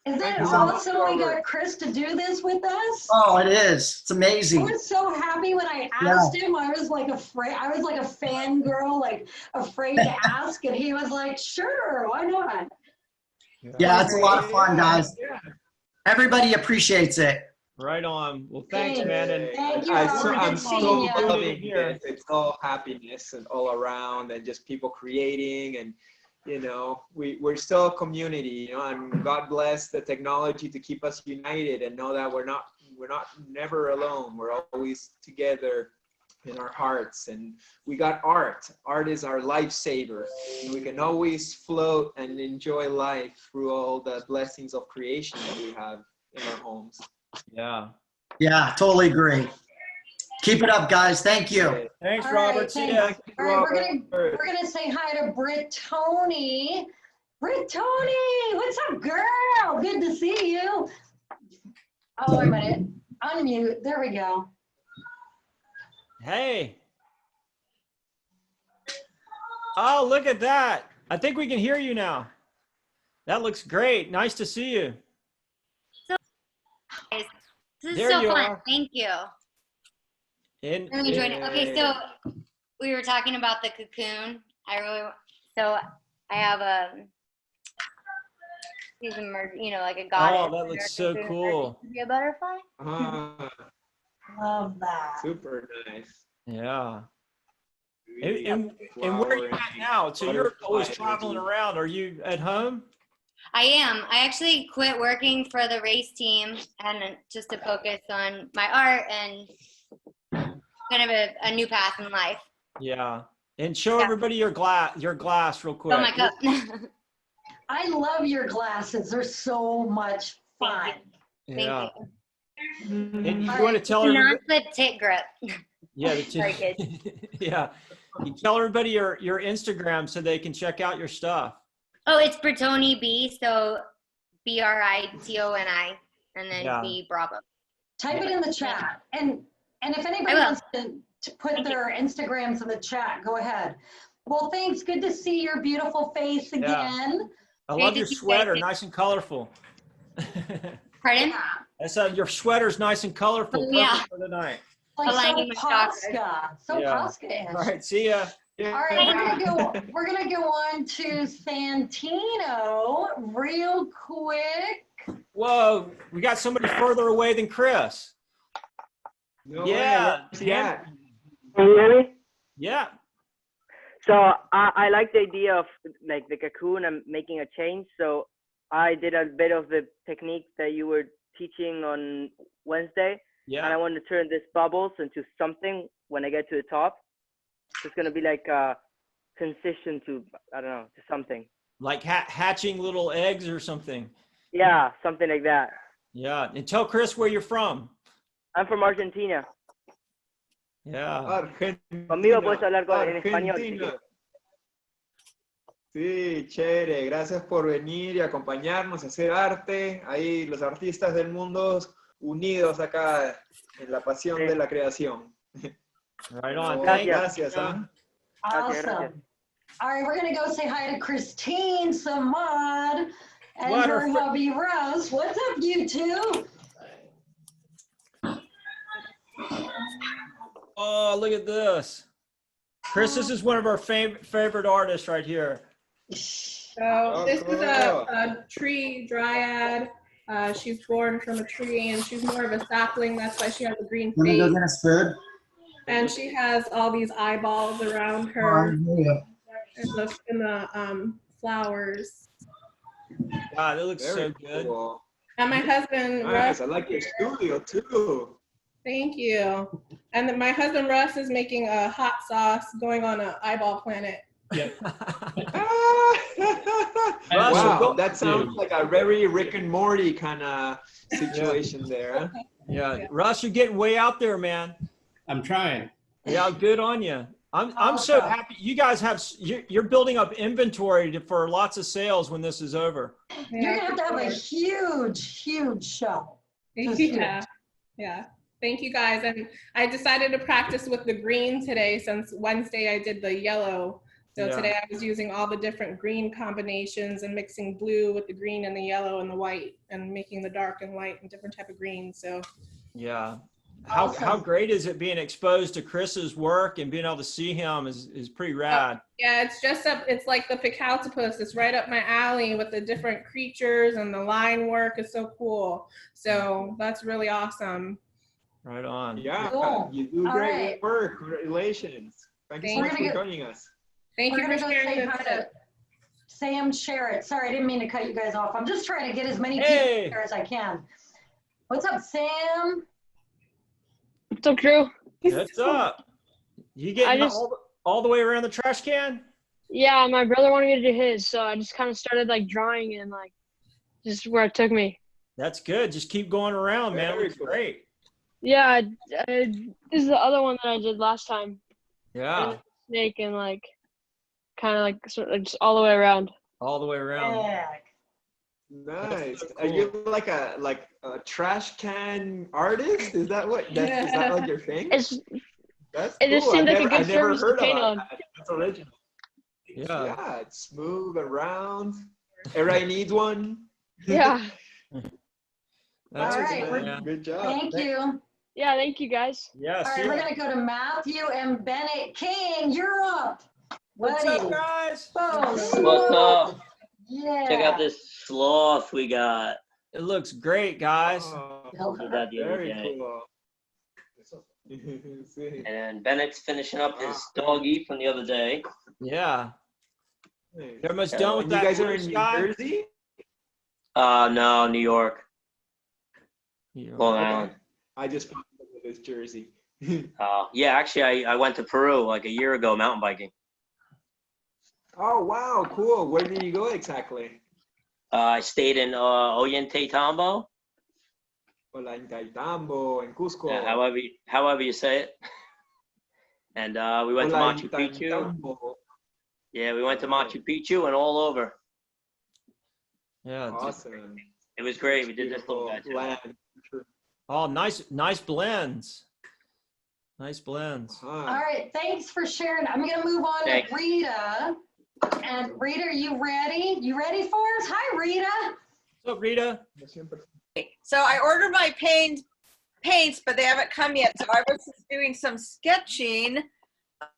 Isn't it awesome we got Chris to do this with us? Oh, it is. It's amazing. I was so happy when I asked him. I was like afraid. I was like a fangirl, like afraid to ask, and he was like, "Sure, why not?" Yeah, it's a lot of fun, guys. Everybody appreciates it. Right on. Well, thanks, man. And thank you. I'm so loving here. this. It's all happiness and all around, and just people creating, and you know, we're still a community, you know, and God bless the technology to keep us united and know that we're not never alone. We're always together in our hearts, and we got art. Art is our lifesaver. And we can always float and enjoy life through all the blessings of creation that we have in our homes. Yeah. Yeah, totally agree. Keep it up, guys. Thank you. Thanks, All Robert. right, See ya. thanks. All right, we're gonna say hi to Britt Tony. Britt Tony, what's up, girl? Good to see you. Oh, wait a minute. Unmute. There we go. Hey. Oh, look at that. I think we can hear you now. That looks great. Nice to see you. This is There so you fun. are. Thank you. And Really enjoyed it. Okay, so we were talking about the cocoon. I have these like a goddess. Oh, that looks so cool. To be a butterfly. Love that. Super nice. Yeah. And where are you at now? So you're always traveling around. Are you at home? I am. I actually quit working for the race team and just to focus on my art and kind of a new path in life. Yeah. And show everybody your glass real quick. Oh my God. I love your glasses. They're so much fun. Yeah. Thank you. And you want to tell everybody? Not the tit grip. Yeah. Sorry, kids. Yeah. You tell everybody your Instagram so they can check out your stuff. Oh, it's Britoni B, so Britoni, and then B Bravo. Type it in the chat, and if anybody wants to put their Instagrams in the chat, go ahead. Well, thanks. Good to see your beautiful face again. I love your sweater, nice and colorful. Pardon? I said your sweater's nice and colorful. Perfect for tonight. Like Aligning so my Posca. So Posca-ish. All right, see ya. All right, we're gonna go on to Santino real quick. Whoa, we got somebody further away than Chris. Yeah. Can you hear me? Yeah. So I like the idea of like the cocoon and making a change. So I did a bit of the technique that you were teaching on Wednesday. Yeah. And I want to turn these bubbles into something when I get to the top. It's going to be like a transition to, I don't know, to something. Like hatching little eggs or something. Yeah, something like that. Yeah. And tell Chris where you're from. I'm from Argentina. Yeah. Conmigo puedes hablar en español. Argentina. Sí, chévere. Gracias por venir y acompañarnos a hacer arte. Ahí los artistas del mundo unidos acá en la pasión de la creación. Right on. Gracias. Awesome. All right, we're gonna go say hi to Christine Samad and her hubby Russ. What's up, you two? Oh, look at this. Chris, this is one of our favorite artists right here. So this is a tree dryad. She's born from a tree, and she's more of a sapling. That's why she has a green Let me go face. get us food. And she has all these eyeballs around her in the flowers. Wow, that looks Very so good. cool. And my husband Nice. Russ. I like your studio too. Thank you. And then my husband Russ is making a hot sauce going on an eyeball planet. Yep. Wow, that sounds like a very Rick and Morty kind of situation there. Yeah, Russ, you're getting way out there, man. I'm trying. Yeah, good on you. I'm so happy. You guys you're building up inventory for lots of sales when this is over. You're gonna have a huge show. Just Yeah. Yeah. Thank you guys. And I decided to practice with the green today since Wednesday I did the yellow. So Yeah. today I was using all the different green combinations and mixing blue with the green and the yellow and the white and making the dark and light and different type of greens. So Yeah. How great is it being exposed to Chris's work and being able to see him is pretty rad. yeah, it's just it's like the Picaltopus. It's right up my alley with the different creatures, and the line work is so cool. So that's really awesome. Right on. Yeah, Cool. you do All great right. work. Congratulations. Thank you so much for joining us. Thank We're you gonna for go sharing say this hi tip. to Sam Sherritt. Sorry, I didn't mean to cut you guys off. I'm just trying to get as many Hey. people here as I can. What's up, Sam? What's up, crew? What's up? You getting all the way around the trash can? Yeah, my brother wanted me to do his, so I just kind of started like drawing and like just where it took me. That's good. Just keep going around, man. It looks great. Yeah, this is the other one that I did last time. Yeah. Snake and like kind of like sort of just all the way around. All the way around. Nice. Are you like a trash can artist? Is that what? Is that like your thing? That's It cool. just seemed like a I good never surface to heard paint about on. that. That's original. Yeah. Yeah, it's smooth and round. Everybody needs one. Yeah. That's All right, good, we're- man. Good job. Thank you. Yeah, thank you guys. Yeah. All right, we're gonna go to Matthew and Bennett King. You're up. What's buddy. up, guys? Whoa, What's up? Yeah. Check out this sloth we got. It looks great, guys. We did that the other Very day. cool. And Bennett's finishing up his doggy from the other day. Yeah. Nice. You're almost Yeah. done with And that. you guys are blue in New sky? Jersey? No, New York. Yeah. Long Okay. Island. I just popped up with this jersey. Yeah, actually, I went to Peru like a year ago mountain biking. Oh wow, cool. Where did you go exactly? I stayed in Ollantaytambo. Ollantaytambo in Cusco. However you say it. And we went to Machu Picchu. Ollantaytambo. Yeah, we went to Machu Picchu and all over. Yeah. Awesome. It was great. We did this little guy too. Land. Oh, nice blends. Nice blends. All right, thanks for sharing. I'm gonna move on Thanks. to Rita. And Rita, are you ready? You ready for us? Hi, Rita. What's up, Rita? So I ordered my paints, but they haven't come yet. So I was just doing some sketching.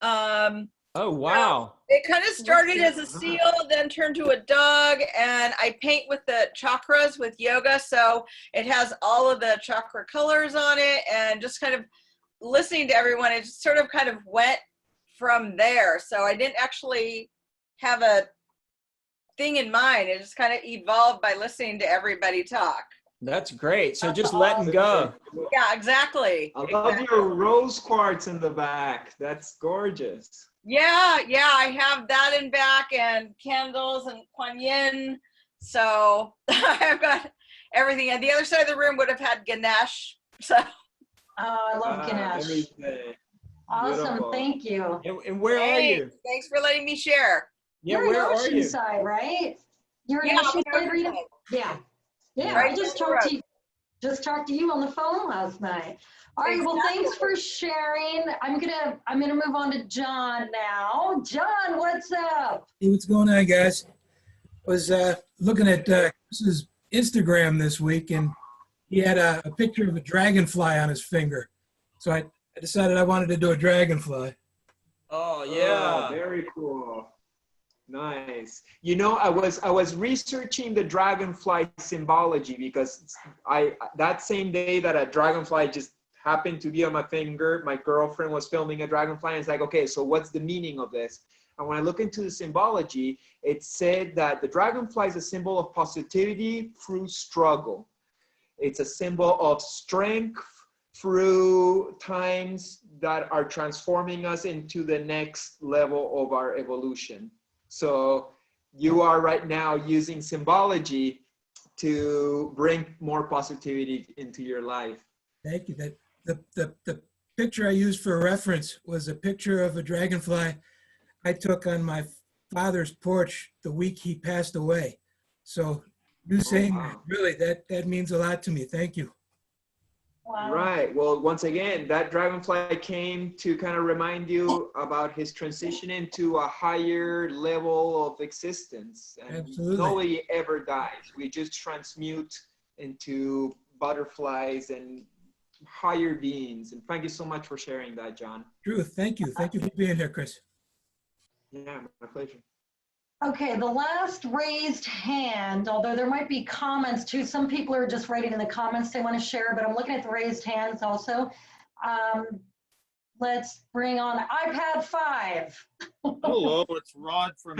Oh, wow. It kind of started as a seal, then turned to a dog, and I paint with the chakras with yoga. So it has all of the chakra colors on it, and just kind of listening to everyone, it just sort of kind of went from there. So I didn't actually have a thing in mind. It just kind of evolved by listening to everybody talk. That's great. So just letting go. Yeah, exactly. I love your rose quartz in the back. That's gorgeous. Yeah, I have that in back and candles and Kuan Yin. So I've got everything. And the other side of the room would have had Ganesh. So I love Ganesh. Everything. Awesome, Beautiful. thank you. And where are you? Thanks for letting me share. Yeah, You're where in are you? Oceanside, right? You're in Yeah, Oceanside, Rita? Oceanside. Yeah. Yeah, Right I just down the talked to road. you on the phone last night. All right, well, thanks for sharing. I'm gonna move on to John now. John, what's up? Hey, what's going on, guys? Was looking at Chris's Instagram this week, and he had a picture of a dragonfly on his finger. So I I decided I wanted to do a dragonfly. Oh yeah. Oh, very cool. Nice. You know, I was researching the dragonfly symbology because that same day that a dragonfly just happened to be on my finger, my girlfriend was filming a dragonfly, and it's like, okay, so what's the meaning of this? And when I look into the symbology, it said that the dragonfly is a symbol of positivity through struggle. It's a symbol of strength through times that are transforming us into the next level of our evolution. So you are right now using symbology to bring more positivity into your life. Thank you. The picture I used for reference was a picture of a dragonfly I took on my father's porch the week he passed away. So you saying that, really, that means a lot to me. Thank you. Wow. Right. Well, once again, that dragonfly came to kind of remind you about his transition into a higher level of existence. And Absolutely. nobody ever dies. We just transmute into butterflies and higher beings. And thank you so much for sharing that, John. Truth. Thank you. Thank you for being here, Chris. Yeah, my pleasure. Okay, the last raised hand, although there might be comments too. Some people are just writing in the comments they want to share, but I'm looking at the raised hands also. Let's bring on iPad 5. Hello, it's Rod from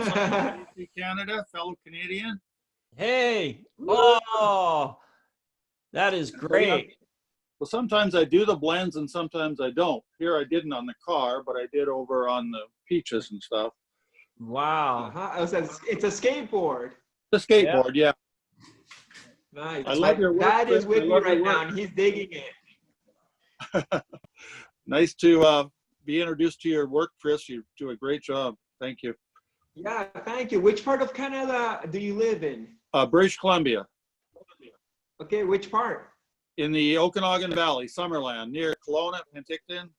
Canada, fellow Canadian. Hey, oh, that is great. Well, sometimes I do the blends and sometimes I don't. Here I didn't on the car, but I did over on the peaches and stuff. Wow. It's a skateboard. The skateboard, yeah. Nice. I love your work, Dad is Chris. with I me love right your now, work. and he's digging it. Nice to be introduced to your work, Chris. You do a great job. Thank you. Yeah, thank you. Which part of Canada do you live in? British Columbia. Okay, which part? In the Okanagan Valley, Summerland, near Kelowna, Penticton.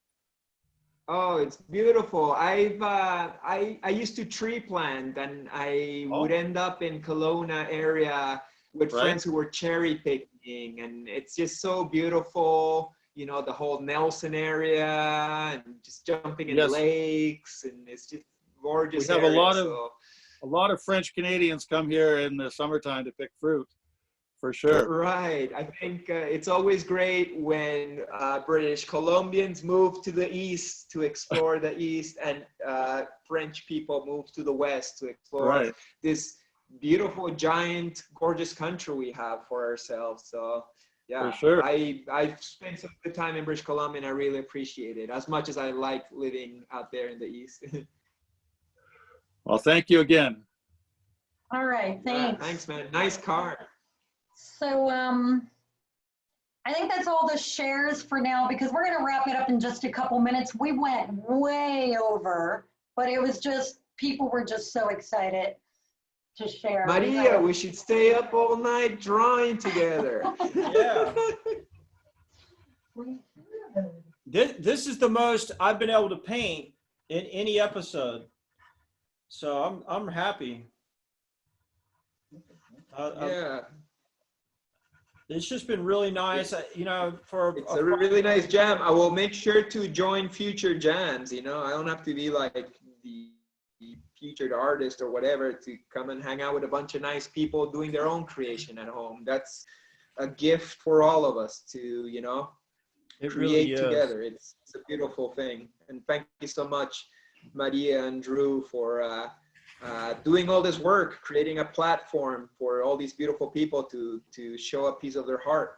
Oh, it's beautiful. I used to tree plant, and I would end up in Kelowna area with friends who were cherry picking, and it's just so beautiful. You know, the whole Nelson area, and just jumping in lakes, and it's just gorgeous. We have area, a lot of French Canadians come here in the summertime to pick fruit, for sure. Right. I think it's always great when British Columbians move to the east to explore the east, and French people move to the west to explore this beautiful, giant, gorgeous country we have for ourselves. So, yeah, for sure. I've spent some good time in British Columbia, and I really appreciate it as much as I like living out there in the east. Well, thank you again. All right, thanks. Yeah, thanks, man. Nice car. So I think that's all the shares for now, because we're going to wrap it up in just a couple minutes. We went way over, but it was just, people were just so excited to share. Maria, we should stay up all night drawing together. Yeah. This is the most I've been able to paint in any episode. So I'm happy. Yeah. It's just been really nice, you know, it's a really nice jam. I will make sure to join future jams. You know, I don't have to be like the featured artist or whatever to come and hang out with a bunch of nice people doing their own creation at home. That's a gift for all of us to, you know, create together. It's a beautiful thing. And thank you so much, Maria and Drew, for doing all this work, creating a platform for all these beautiful people to show a piece of their heart.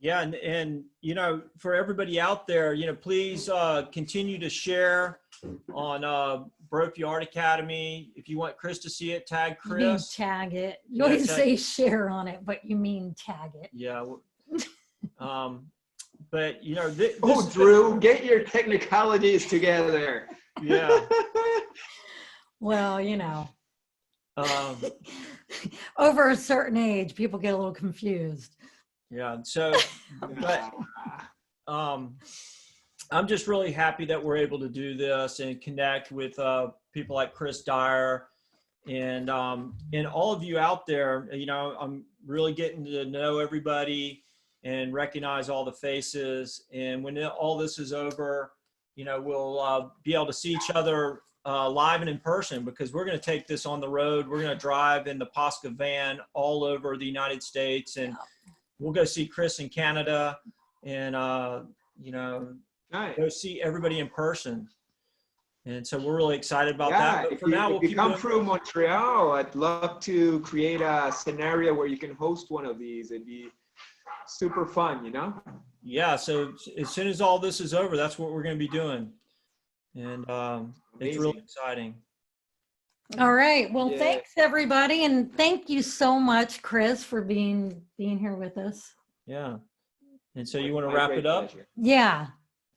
Yeah, and you know, for everybody out there, you know, please continue to share on Brophy Art Academy. If you want Chris to see it, tag Chris. You mean tag it. You always say share on it, but you mean tag it. Yeah. But you know, Drew, get your technicalities together. Yeah. Well, you know, over a certain age, people get a little confused. Yeah. So, but I'm just really happy that we're able to do this and connect with people like Chris Dyer and all of you out there. You know, I'm really getting to know everybody and recognize all the faces. And when all this is over, you know, we'll be able to see each other live and in person, because we're going to take this on the road. We're going to drive in the Posca van all over the United States, and we'll go see Chris in Canada, and you know, go see everybody in person. And so we're really excited about that. But for now, we'll if you keep come doing. through Montreal, I'd love to create a scenario where you can host one of these. It'd be super fun, you know? Yeah. So as soon as all this is over, that's what we're going to be doing. And it's really exciting. All right. Well, Yeah. thanks everybody. And thank you so much, Chris, for being here with us. Yeah. And so you want to wrap it up? Yeah.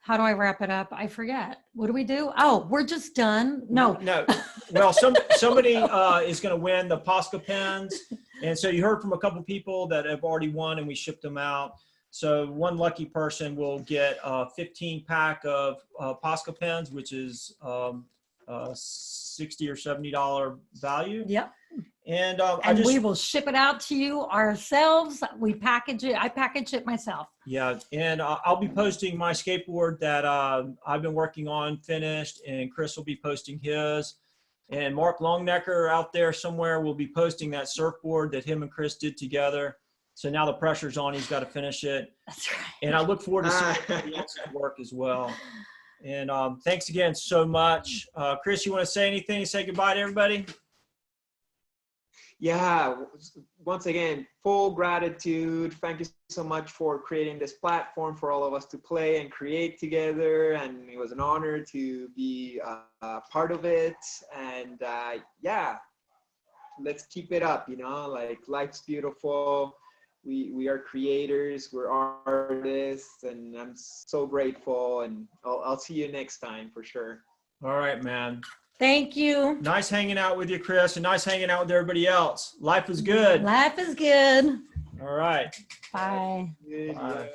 How do I wrap it up? I forget. What do we do? Oh, we're just done. No. Well, somebody is going to win the Posca pens. And so you heard from a couple people that have already won, and we shipped them out. So one lucky person will get a 15-pack of Posca pens, which is $60 or $70 value. Yep. And we will ship it out to you ourselves. We package it. I package it myself. Yeah, and I'll be posting my skateboard that I've been working on finished, and Chris will be posting his. And Mark Longnecker out there somewhere will be posting that surfboard that him and Chris did together. So now the pressure's on. He's got to finish it. That's right. And I look forward to seeing everybody else's work as well. And thanks again so much. Chris, you want to say anything? Say goodbye to everybody? Yeah, once again, full gratitude. Thank you so much for creating this platform for all of us to play and create together. And it was an honor to be part of it. And yeah, let's keep it up, you know, like life's beautiful. We are creators, we're artists, and I'm so grateful. And I'll see you next time for sure. All right, man. Thank you. Nice hanging out with you, Chris, and nice hanging out with everybody else. Life is good. Life is good. All right. Bye. Bye.